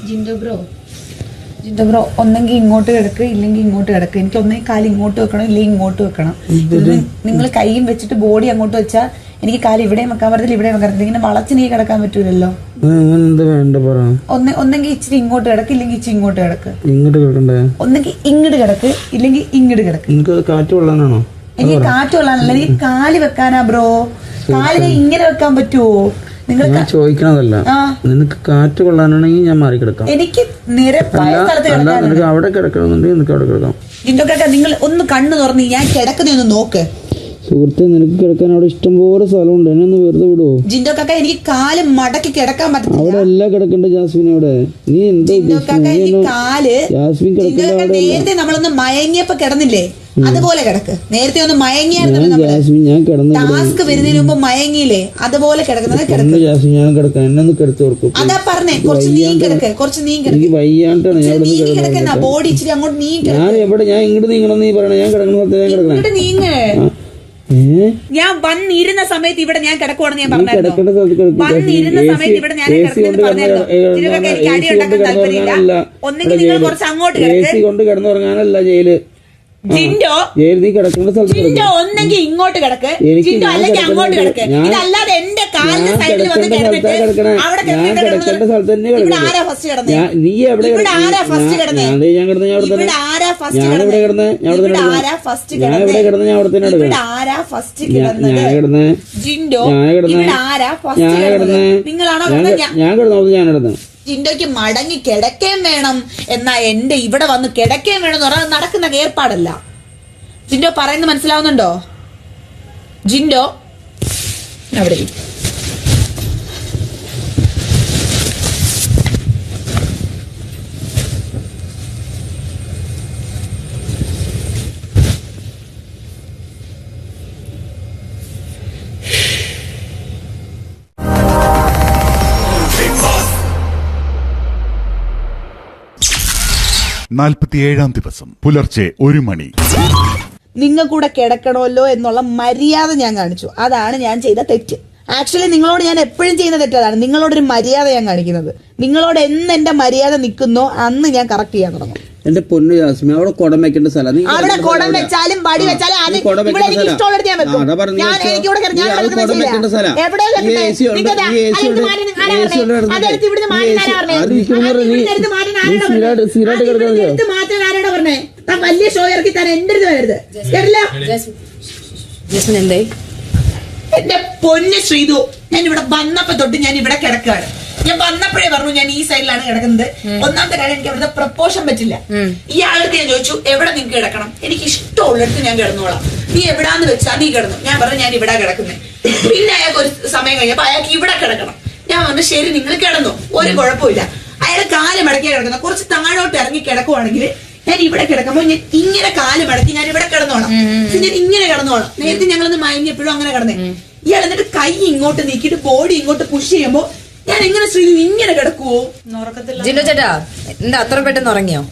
ജിൻഡോ ബ്രോ, ഒന്നെങ്കിൽ ഇങ്ങോട്ട് കിടക്ക്, ഇല്ലെങ്കിൽ ഇങ്ങോട്ട് കിടക്ക്. എനിക്ക് ഒന്നെങ്കിൽ കാല് ഇങ്ങോട്ട് വെക്കണം, ഇല്ലെങ്കിൽ ഇങ്ങോട്ട് വെക്കണം. നിങ്ങൾ കൈയും വെച്ചിട്ട് ബോഡി അങ്ങോട്ട് വെച്ചാൽ എനിക്ക് കാല് ഇവിടെയും വെക്കാൻ പറ്റത്തില്ല, ഇവിടെയും വെക്കാൻ പറ്റില്ല. ഇങ്ങനെ വളച്ച് നീ കിടക്കാൻ പറ്റൂലല്ലോ. ഒന്നെങ്കിൽ ഇച്ചിരി ഇങ്ങോട്ട് കിടക്ക്, ഇല്ലെങ്കിൽ ഇച്ചിരി ഇങ്ങോട്ട് കിടക്ക്.
ഇങ്ങോട്ട് കിടക്കണ്ടേ?
ഒന്നെങ്കിൽ ഇങ്ങോട്ട് കിടക്ക്, ഇല്ലെങ്കിൽ ഇങ്ങോട്ട് കിടക്ക്.
എനിക്ക് കാറ്റ് കൊള്ളാനാണോ?
എനിക്ക് കാറ്റ് കൊള്ളാനല്ല, എനിക്ക് കാല് വെക്കാനാ ബ്രോ. കാലിനെ ഇങ്ങനെ വെക്കാൻ പറ്റുമോ?
ഞാൻ ചോദിക്കണതല്ല, നിനക്ക് കാറ്റ് കൊള്ളാനാണെങ്കിൽ ഞാൻ മാറി കിടക്കാം.
എനിക്ക്
നിനക്ക് അവിടെ കിടക്കണമെന്നുണ്ടെങ്കിൽ നിനക്ക് അവിടെ കിടക്കാം.
ജിൻഡോ കാക്ക, നിങ്ങൾ ഒന്ന് കണ്ണു തുറന്ന് ഞാൻ കിടക്കുന്നൊന്ന് നോക്ക്.
സുഹൃത്തെ, നിനക്ക് കിടക്കാൻ അവിടെ ഇഷ്ടംപോലെ സ്ഥലമുണ്ട്, എന്നെ ഒന്ന് വെറുതെ വിടുവോ?
ജിൻഡോ കാക്ക, എനിക്ക് കാല് മടക്കി കിടക്കാൻ പറ്റത്തില്ല.
അവിടെ അല്ല കിടക്കണ്ട ജാസ്മിൻ, അവിടെ നീ എന്താ ജാസ്മിൻ കിടക്കണ്ട.
നേരത്തെ നമ്മളൊന്ന് മയങ്ങിയപ്പോ കിടന്നില്ലേ, അതുപോലെ കിടക്ക്. നേരത്തെ ഒന്ന് മയങ്ങിയായിരുന്നു,
ജാസ്മിൻ ഞാൻ കിടന്നു.
ടാസ്ക് വരുന്നതിന് മുമ്പ് മയങ്ങിയില്ലേ, അതുപോലെ കിടക്കുന്നത് കിടക്കുന്നു.
ജാസ്മിൻ ഞാൻ കിടക്കാം, എന്നെ ഒന്ന് കിടത്തി ഓർക്കും.
അതാ പറഞ്ഞേ, കുറച്ച് നീ കിടക്ക്, കുറച്ച് നീ
എനിക്ക് വയ്യാണ്ടാണ് ഞാൻ
കിടക്കുന്ന ബോഡി ഇച്ചിരി അങ്ങോട്ട് നീ.
ഞാൻ എവിടെ, ഞാൻ ഇങ്ങോട്ട് നീങ്ങണം നീ പറയണേ, ഞാൻ കിടക്കുന്ന സ്ഥലത്ത് ഞാൻ കിടക്കണം.
നീങ്ങ ഞാൻ വന്നിരുന്ന സമയത്ത് ഇവിടെ ഞാൻ കിടക്കുവാണെന്ന് ഞാൻ പറഞ്ഞായിരുന്നു. വന്നിരുന്ന സമയത്ത് ഇവിടെ ഞാൻ കിടക്കുന്നത് പറഞ്ഞായിരുന്നു. എനിക്ക് അടി ഉണ്ടാക്കാൻ താല്പര്യമില്ല. ഒന്നെങ്കിൽ നിങ്ങൾ കുറച്ച് അങ്ങോട്ട് കിടക്ക്.
കൊണ്ട് കിടന്നുറങ്ങാനല്ല ജയില്.
ജിൻഡോ,
നീ കിടക്കുന്ന സ്ഥലത്ത്
ജിൻഡോ ഒന്നെങ്കിൽ ഇങ്ങോട്ട് കിടക്ക്, ജിൻഡോ അല്ലെങ്കിൽ അങ്ങോട്ട് കിടക്ക്. ഇതല്ലാതെ എന്റെ കാലിന്റെ സൈഡിൽ വന്ന് കിടന്നിട്ട് അവിടെ
കിടക്കേണ്ട സ്ഥലത്ത് തന്നെ
ഇവിടെ ആരാ ഫസ്റ്റ് കിടന്നേ?
നീ എവിടെ?
ഇവിടെ ആരാ ഫസ്റ്റ് കിടന്നേ?
ഞാൻ കിടന്ന ഞാൻ അവിടെ തന്നെ.
ഇവിടെ ആരാ ഫസ്റ്റ്
ഞാൻ ഇവിടെ കിടന്നേ, ഞാൻ അവിടെ തന്നെ.
ആരാ ഫസ്റ്റ്
ഞാൻ ഇവിടെ കിടന്ന ഞാൻ അവിടെ തന്നെ.
ഇവിടെ ആരാ ഫസ്റ്റ് കിടന്നത്?
ഞാൻ കിടന്നേ.
ജിൻഡോ,
ഞാൻ കിടന്നേ.
ഇവിടെ ആരാ ഫസ്റ്റ്
ഞാൻ കിടന്നേ.
നിങ്ങളാണോ?
ഞാൻ കിടന്നത്, ഞാൻ കിടന്നു.
ജിൻഡോയ്ക്ക് മടങ്ങി കിടക്കേം വേണം, എന്നാ എന്റെ ഇവിടെ വന്ന് കിടക്കേം വേണം എന്ന് പറഞ്ഞാൽ നടക്കുന്ന ഏർപ്പാടല്ല. ജിൻഡോ പറയുന്നത് മനസ്സിലാവുന്നുണ്ടോ? ജിൻഡോ അവിടെ
നാൽപ്പത്തിയേഴാം ദിവസം പുലർച്ചെ 1 മണി.
നിങ്ങൾ കൂടെ കിടക്കണമല്ലോ എന്നുള്ള മര്യാദ ഞാൻ കാണിച്ചു. അതാണ് ഞാൻ ചെയ്ത തെറ്റ്. ആക്ച്വലി നിങ്ങളോട് ഞാൻ എപ്പോഴും ചെയ്യുന്ന തെറ്റതാണ്. നിങ്ങളോടൊരു മര്യാദ ഞാൻ കാണിക്കുന്നത്. നിങ്ങളോട് എന്ന് എന്റെ മര്യാദ നിൽക്കുന്നോ അന്ന് ഞാൻ കറക്റ്റ് ചെയ്യാൻ തുടങ്ങും.
എന്റെ പൊന്നു ജാസ്മിൻ, അവിടെ കുടം വെക്കേണ്ട സ്ഥലം.
അവിടെ കുടം വെച്ചാലും പടി വെച്ചാലും എനിക്ക് ഇഷ്ടമുള്ള ഞാൻ വെക്കും. വലിയ ഷോ ഇറക്കി താൻ എന്റെ അടുത്ത് വരരുത്, കേട്ടില്ല? എന്റെ പൊന്ന് ശ്രീതു, ഞാൻ ഇവിടെ വന്നപ്പോ തൊട്ട് ഞാൻ ഇവിടെ കിടക്കുകയാണ്. ഞാൻ വന്നപ്പോഴേ പറഞ്ഞു ഞാൻ ഈ സൈഡിലാണ് കിടക്കുന്നത്. ഒന്നാമത്തെ കാര്യം, എനിക്ക് അവിടുത്തെ പ്രപ്പോഷൻ പറ്റില്ല. ഈ ആളടുത്ത് ഞാൻ ചോദിച്ചു എവിടെ നിങ്ങൾക്ക് കിടക്കണം, എനിക്ക് ഇഷ്ടമുള്ളിടത്ത് ഞാൻ കിടന്നോളാം, നീ എവിടാന്ന് വെച്ചാ നീ കിടന്നു. ഞാൻ പറഞ്ഞു ഞാൻ ഇവിടെ കിടക്കുന്നത്. പിന്നെ അയാൾക്ക് ഒരു സമയം കഴിഞ്ഞപ്പോ അയാൾക്ക് ഇവിടെ കിടക്കണം. ഞാൻ പറഞ്ഞു ശരി നിങ്ങൾ കിടന്നു, ഒരു കുഴപ്പമില്ല. അയാൾ കാല് മടക്കിയാ കിടക്കുന്നത്. കുറച്ച് താഴോട്ട് ഇറങ്ങി കിടക്കുവാണെങ്കിൽ ഞാൻ ഇവിടെ കിടക്കുമ്പോൾ ഞാൻ ഇങ്ങനെ കാല് മടക്കി ഞാൻ ഇവിടെ കിടന്നോളാം, ഞാൻ ഇങ്ങനെ കിടന്നോളാം. നേരത്തെ ഞങ്ങളൊന്ന് മയങ്ങിയപ്പോഴും അങ്ങനെ കിടന്നേ. ഇയാൾ എന്നിട്ട് കൈ ഇങ്ങോട്ട് നീക്കിയിട്ട് ബോഡി ഇങ്ങോട്ട് പുഷ് ചെയ്യുമ്പോ ഞാൻ എങ്ങനെ ശ്രീ ഇങ്ങനെ കിടക്കുവോ?
ജിൻഡോ ചേട്ടാ, എന്താ അത്ര പെട്ടെന്ന് ഉറങ്ങിയോ?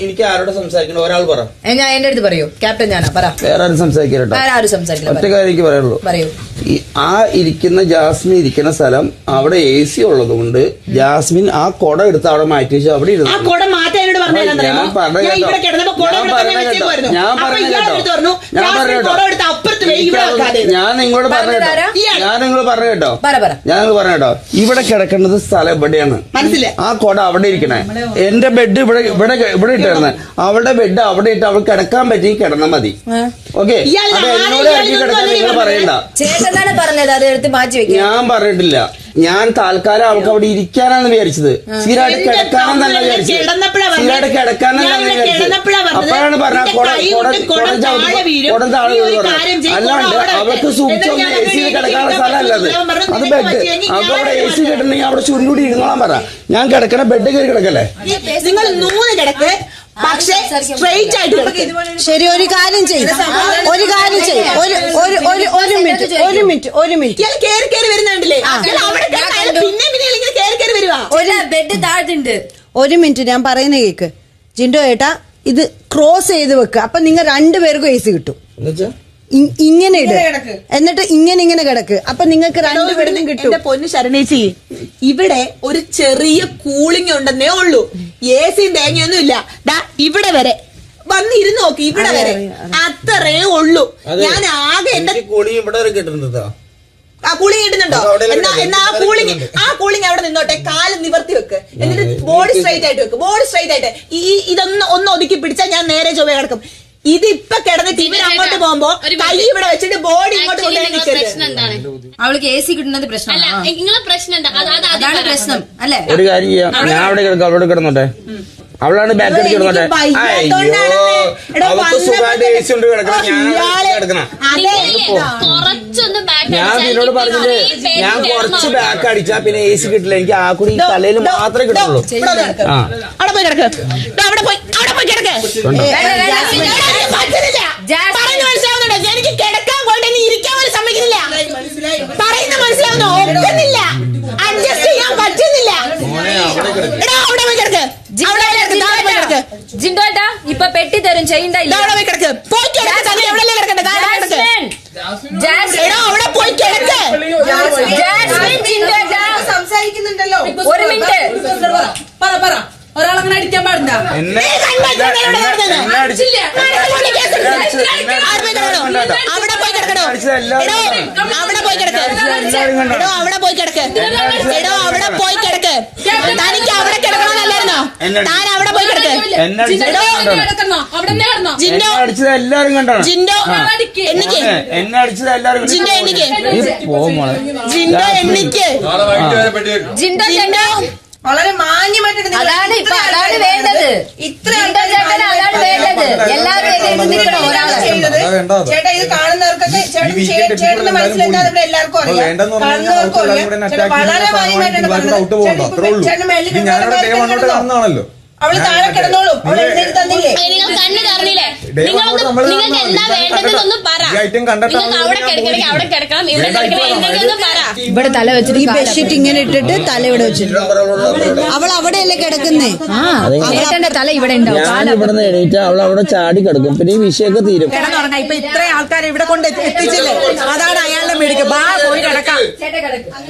എനിക്ക് ആരോട് സംസാരിക്കണം? ഒരാൾ പറ.
ഞാൻ എന്റെ അടുത്ത് പറയൂ, ക്യാപ്റ്റൻ ഞാനാ. പറ.
വേറെ ആരും സംസാരിക്കട്ടോ?
ആരും സംസാരിക്കില്ല.
ഒറ്റ കാര്യം എനിക്ക് പറയുള്ളൂ.
പറയൂ.
ആ ഇരിക്കുന്ന ജാസ്മിൻ ഇരിക്കുന്ന സ്ഥലം അവിടെ AC ഉള്ളത് കൊണ്ട് ജാസ്മിൻ ആ കുട എടുത്ത് അവിടെ മാറ്റി വെച്ചു. അവിടെ ഇരുന്നു.
ഞാൻ
നിങ്ങളോട് പറഞ്ഞു കേട്ടോ, ഇവിടെ കിടക്കേണ്ടത് സ്ഥലം എവിടെയാണ്? ആ കുട അവിടെ ഇരിക്കണേ. എന്റെ ബെഡ് ഇവിടെ ഇവിടെ ഇവിടെ ഇട്ടായിരുന്നു. അവളുടെ ബെഡ് അവിടെ ഇട്ട് അവൾ കിടക്കാൻ പറ്റി കിടന്നാൽ മതി. ഓക്കെ, അത് എന്നോട് ഇറക്കി കിടക്കാൻ നിങ്ങൾ പറയണ്ട.
പറഞ്ഞത് അത് എടുത്ത് മാറ്റി വെക്കാം.
ഞാൻ പറഞ്ഞിട്ടില്ല. ഞാൻ താൽക്കാലം അവൾക്ക് അവിടെ ഇരിക്കാനാണ് വിചാരിച്ചത്. സ്ഥിരമായിട്ട് കിടക്കാനെന്നല്ല വിചാരിച്ചത്. സ്ഥിരമായിട്ട് കിടക്കാനല്ല വിചാരിച്ചത്. അപ്പോഴാണ് പറഞ്ഞത് കുടം താഴെ പറഞ്ഞു. അല്ലാണ്ട് അവൾക്ക് സൂക്ഷിച്ചൊന്ന് AC കിടക്കാനുള്ള സ്ഥലമല്ലത്. അത് ബെഡ്. അവൾക്ക് അവിടെ AC കിട്ടണമെങ്കിൽ അവിടെ ചുരുണ്ടി ഇരുന്നോളാൻ പറ. ഞാൻ കിടക്കണ ബെഡ് കയറി കിടക്കല്ലേ?
നിങ്ങൾ 3 കിടക്ക്, പക്ഷേ സ്ട്രെയിറ്റ് ആയിട്ട്.
ശരി, ഒരു കാര്യം ചെയ്യും. ഒരു മിനിറ്റ്
കേറി കേറി വരുന്നുണ്ടല്ലേ? പിന്നെ ഇങ്ങനെ കേറി കേറി വരുവാ.
ബെഡ് താഴ്ത്തുണ്ട്.
ഒരു മിനിറ്റ്, ഞാൻ പറയുന്ന കേക്ക്. ജിൻഡോ ഏട്ടാ, ഇത് ക്രോസ് ചെയ്ത് വെക്കുക. അപ്പൊ നിങ്ങൾ 2 പേർക്കും AC കിട്ടും. ഇങ്ങനെ ഇട്, എന്നിട്ട് ഇങ്ങനെ കിടക്ക്. അപ്പൊ നിങ്ങൾക്ക് 2 പേർക്കും കിട്ടും.
എന്റെ പൊന്നു ശരണേച്ചി, ഇവിടെ ഒരു ചെറിയ കൂളിംഗ് ഉണ്ടെന്നേ ഉള്ളൂ. AC തേങ്ങയൊന്നും ഇല്ല. ഇവിടെ വരെ വന്നിരുന്ന് നോക്കി, ഇവിടെ വരെ അത്രേ ഉള്ളൂ. ഞാൻ ആകെ എന്റെ
കൂളിംഗ് ഇവിടെ വരെ കിട്ടുന്നതാ.
ആ കൂളിംഗ് കിട്ടുന്നുണ്ടോ? എന്നാ ആ കൂളിംഗ് അവിടെ നിന്നോട്ടെ. കാല് നിവർത്തി വെക്ക്, എന്നിട്ട് ബോഡി സ്ട്രൈറ്റ് ആയിട്ട് വെക്ക്. ബോഡി സ്ട്രൈറ്റ് ആയിട്ട് ഇതൊന്ന് ഒതുക്കി പിടിച്ചാൽ ഞാൻ നേരെ ചൊവ്വ കിടക്കും. ഇതിപ്പൊ കിടന്നിട്ട് ഇവർ അങ്ങോട്ട് പോകുമ്പോ കൈ ഇവിടെ വെച്ചിട്ട് ബോഡി ഇങ്ങോട്ട്
പ്രശ്നം എന്താണ്?
അവൾക്ക് AC കിട്ടുന്നത് പ്രശ്നമല്ല.
നിങ്ങളെ പ്രശ്നം എന്താ?
അതാണ് പ്രശ്നം അല്ലേ?
ഒരു കാര്യം ചെയ്യാം, ഞാൻ അവിടെ കിടക്കാം, അവിടെ കിടന്നോട്ടെ. അവളാണ് ബാക്ക് അടിച്ച് കിടന്നോട്ടെ. അവൾക്ക് സുഖമായിട്ട് AC കൊണ്ട് കിടക്കണം, ഞാൻ കിടക്കണം. ഞാൻ നിന്നോട് പറഞ്ഞില്ലേ, ഞാൻ കുറച്ച് ബാക്ക് അടിച്ചാ പിന്നെ AC കിട്ടില്ല, എനിക്ക് ആ കൂടി തലയിൽ മാത്രമേ കിട്ടുള്ളൂ.
അവിടെ പോയി കിടക്ക്, അവിടെ പോയി കിടക്ക്. മനസ്സിലാവുന്നുണ്ടോ? എനിക്ക് കിടക്കാൻ പോയിട്ട് ഇനി ഇരിക്കാൻ പോലും സമ്മതിക്കുന്നില്ല. പറയുന്ന മനസ്സിലാവുന്നോ? ഒക്കുന്നില്ല, അഡ്ജസ്റ്റ് ചെയ്യാൻ പറ്റുന്നില്ല. അവിടെ പോയി കിടക്ക്,
ജിൻഡോട്ടാ ഇപ്പൊ പെട്ടി തരും ചെയ്യണ്ട.
അവിടെ പോയി കിടക്ക്, പോയി കിടക്ക്. എവിടെയല്ലേ കിടക്കണ്ടേ? അവിടെ പോയി കിടക്ക്.
സംസാരിക്കുന്നുണ്ടല്ലോ, ഒരു മിനിറ്റ് പറ. ഒരാളങ്ങനെ അടിക്കാൻ പാടില്ല.
അവിടെ പോയി കിടക്കണോ? അവിടെ പോയി കിടക്ക്. തനിക്ക് അവിടെ കിടക്കണമെന്നല്ലായിരുന്നോ? താൻ അവിടെ പോയി കിടക്ക്.
എല്ലാരും കണ്ടാണ്
ജിൻഡോ എണ്ണിക്ക്.
എന്നെ അടിച്ചത് എല്ലാരും.
ജിൻഡോ എണ്ണിക്ക്. വളരെ മാന്യമായിട്ട്
അതാണ് വേണ്ടത്.
ചേട്ടാ, ഇത് കാണുന്നവർക്കൊക്കെ ചേട്ടന്റെ മനസ്സിലെന്താ എല്ലാവർക്കും അറിയാം. കാണുന്നവർക്കും അറിയാം. വളരെ മാന്യമായിട്ടാണ് പറഞ്ഞത്. ചേട്ടൻ മേളിൽ അവള് താഴെ കിടന്നോളും. അവള് എഴുന്നേറ്റ് തന്നില്ലേ?
നിങ്ങൾ കണ്ണ് തറന്നില്ലേ? നിങ്ങൾക്ക് എന്താ വേണ്ടതെന്നൊന്നും പറ. നിങ്ങൾക്ക് അവിടെ കിടക്കണമെങ്കിൽ അവിടെ കിടക്കണം, ഇവിടെ കിടക്കണം, എന്തെങ്കിലും പറ.
ഇവിടെ തല വെച്ചിട്ട്
ഈ ബെഡ്ഷീറ്റ് ഇങ്ങനെ ഇട്ടിട്ട് തല ഇവിടെ വെച്ചിട്ട് അവൾ അവിടെയല്ലേ കിടക്കുന്നേ?
ചേട്ടന്റെ തല ഇവിടെ ഉണ്ടാവും.
ഞാൻ ഇവിടെ നിന്ന് എണീറ്റാ അവൾ അവിടെ ചാടി കിടക്കും, പിന്നെ ഈ വിഷയമൊക്കെ തീരും.
കിടന്നുറങ്ങാം. ഇപ്പൊ ഇത്രയും ആൾക്കാരെ ഇവിടെ കൊണ്ട് എത്തിച്ചില്ലേ, അതാണ് അയാളുടെ മിടുക്ക്. ബാ പോയി കിടക്കാം.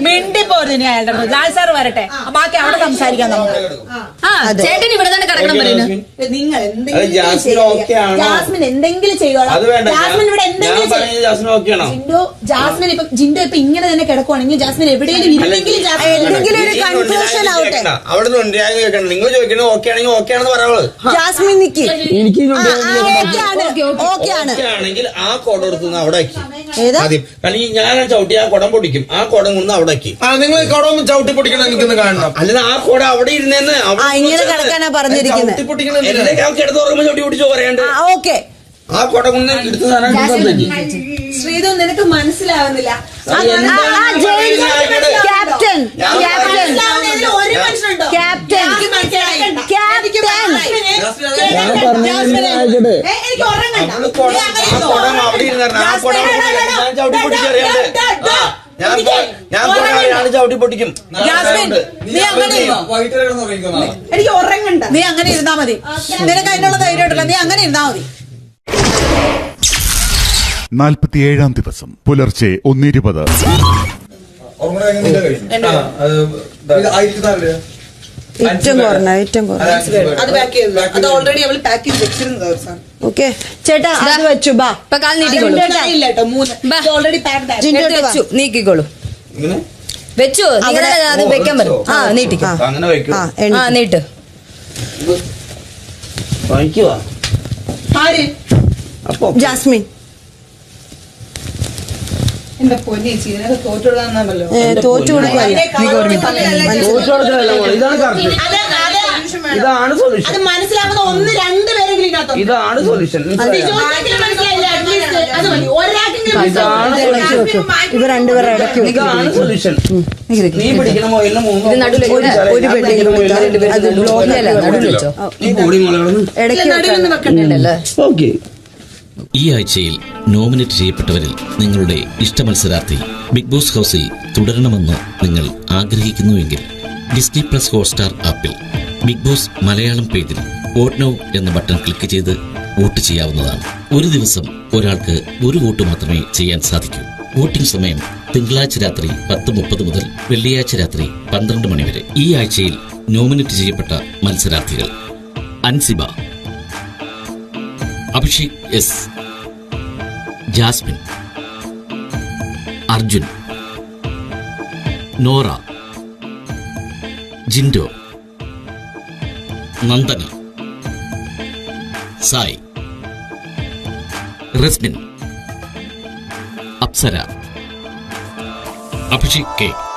മിണ്ടി പോരുന്നു അയാളുടെ. ലാൽ സാർ വരട്ടെ, ബാക്കി അവിടെ സംസാരിക്കാം നമുക്ക്.
ചേട്ടൻ ഇവിടെ തന്നെ കിടക്കണം പറയുന്നത്.
നിങ്ങൾ
ജാസ്മിൻ
എന്തെങ്കിലും ചെയ്തോളാം. ജാസ്മിൻ ഇവിടെ ജാസ്മിൻ ജിൻഡോ ഇപ്പൊ ഇങ്ങനെ തന്നെ കിടക്കുവാണെങ്കിൽ ജാസ്മിൻ എവിടെയെങ്കിലും എന്തെങ്കിലും ഒരു കൺഫ്യൂഷൻ ആവട്ടെ.
അവിടെ നിങ്ങൾ ചോദിക്കണത് ഓക്കെ ആണെങ്കിൽ ഓക്കെ ആണെന്ന് പറയാള്.
ജാസ്മിൻ നിക്ക്.
എനിക്ക്
ആണെങ്കിൽ
ആ കുടം എടുത്തുനിന്ന് അവിടെ ആക്കി ആദ്യം. കാരണം ഞാൻ ചവിട്ടി ആ കുടം പൊടിക്കും, ആ കുടം കൊണ്ട് അവിടെ ആക്കി. നിങ്ങൾ കുടം ഒന്ന് ചവിട്ടി പൊടിക്കണം, എനിക്കൊന്ന് കാണണം. അല്ലെങ്കിൽ ആ കുടം അവിടെ ഇരുന്നേന്ന്
ഇങ്ങനെ കിടക്കാനാ പറഞ്ഞിരിക്കുന്നത്.
കിടന്ന് ഉറങ്ങുമ്പോ ചവിട്ടി പൊടിച്ചോ പറയാണ്ട്.
ഓക്കെ,
ആ കുടം കൊണ്ട് എടുത്ത്
ശ്രീധു, നിനക്ക് മനസ്സിലാവുന്നില്ല.
ക്യാപ്റ്റൻ
ചവിട്ടി പൊട്ടിക്കും.
എനിക്ക് ഉറങ്ങണ്ട. നീ അങ്ങനെ ഇരുന്നാ മതി. നിനക്ക് അതിനുള്ള ധൈര്യം ഉണ്ടല്ലോ, നീ അങ്ങനെ ഇരുന്നാ മതി.
47-ാം ദിവസം പുലർച്ചെ 1:20.
ഏറ്റവും
അത് പാക്ക് ചെയ്തു. അത് ഓൾറെഡി അവൾ പാക്ക് ചെയ്ത് വെച്ചിരുന്നത്.
ഓക്കെ ചേട്ടാ, അത് വെച്ചു. ബാ
കാൽ നീട്ടിക്കോളൂ.
ഇല്ല കേട്ടോ, 3 ഓൾറെഡി പാക്ക്
വെച്ചു. നീക്കിക്കോളൂ. വെച്ചു. അത് വെക്കാൻ പറ്റും. നീട്ടിക്കോ. നീട്ട്.
ജാസ്മിൻ
എന്റെ പൊന്നേച്ചി, ഇതിനൊക്കെ തോറ്റുകൊടുക്കാന്നല്ലോ.
ഇതാണ് സൊല്യൂഷൻ.
അത് മനസ്സിലാവുന്ന 1-2 പേരെങ്കിലും
ഇതാണ് സൊല്യൂഷൻ.
ഇവ രണ്ടുപേരുടെ ഇടയ്ക്ക്
ഇതാണ് സൊല്യൂഷൻ. നീ പിടിക്കണ മൊയിലിന് 3
ഈ ആഴ്ചയിൽ നോമിനേറ്റ് ചെയ്യപ്പെട്ടവരിൽ നിങ്ങളുടെ ഇഷ്ട മത്സരാർത്ഥി ബിഗ് ബോസ് ഹൗസിൽ തുടരണമെന്ന് നിങ്ങൾ ആഗ്രഹിക്കുന്നുവെങ്കിൽ ഡിസ്നി പ്ലസ് ഹോട്ട്സ്റ്റാർ ആപ്പിൽ ബിഗ് ബോസ് മലയാളം പേജിൽ വോട്ട് നൗ എന്ന ബട്ടൺ ക്ലിക്ക് ചെയ്ത് വോട്ട് ചെയ്യാവുന്നതാണ്. ഒരു ദിവസം ഒരാൾക്ക് ഒരു വോട്ട് മാത്രമേ ചെയ്യാൻ സാധിക്കൂ. വോട്ടിംഗ് സമയം തിങ്കളാഴ്ച രാത്രി 10:30 മുതൽ വെള്ളിയാഴ്ച രാത്രി 12 മണി വരെ. ഈ ആഴ്ചയിൽ നോമിനേറ്റ് ചെയ്യപ്പെട്ട മത്സരാർത്ഥികൾ: അൻസിബ, അഭിഷേക് എസ്, ജാസ്മിൻ, അർജുൻ, നോറ, ജിൻഡോ, നന്ദന, സായ്, റസ്മിൻ, അപ്സര, അഭിഷേക് കെ.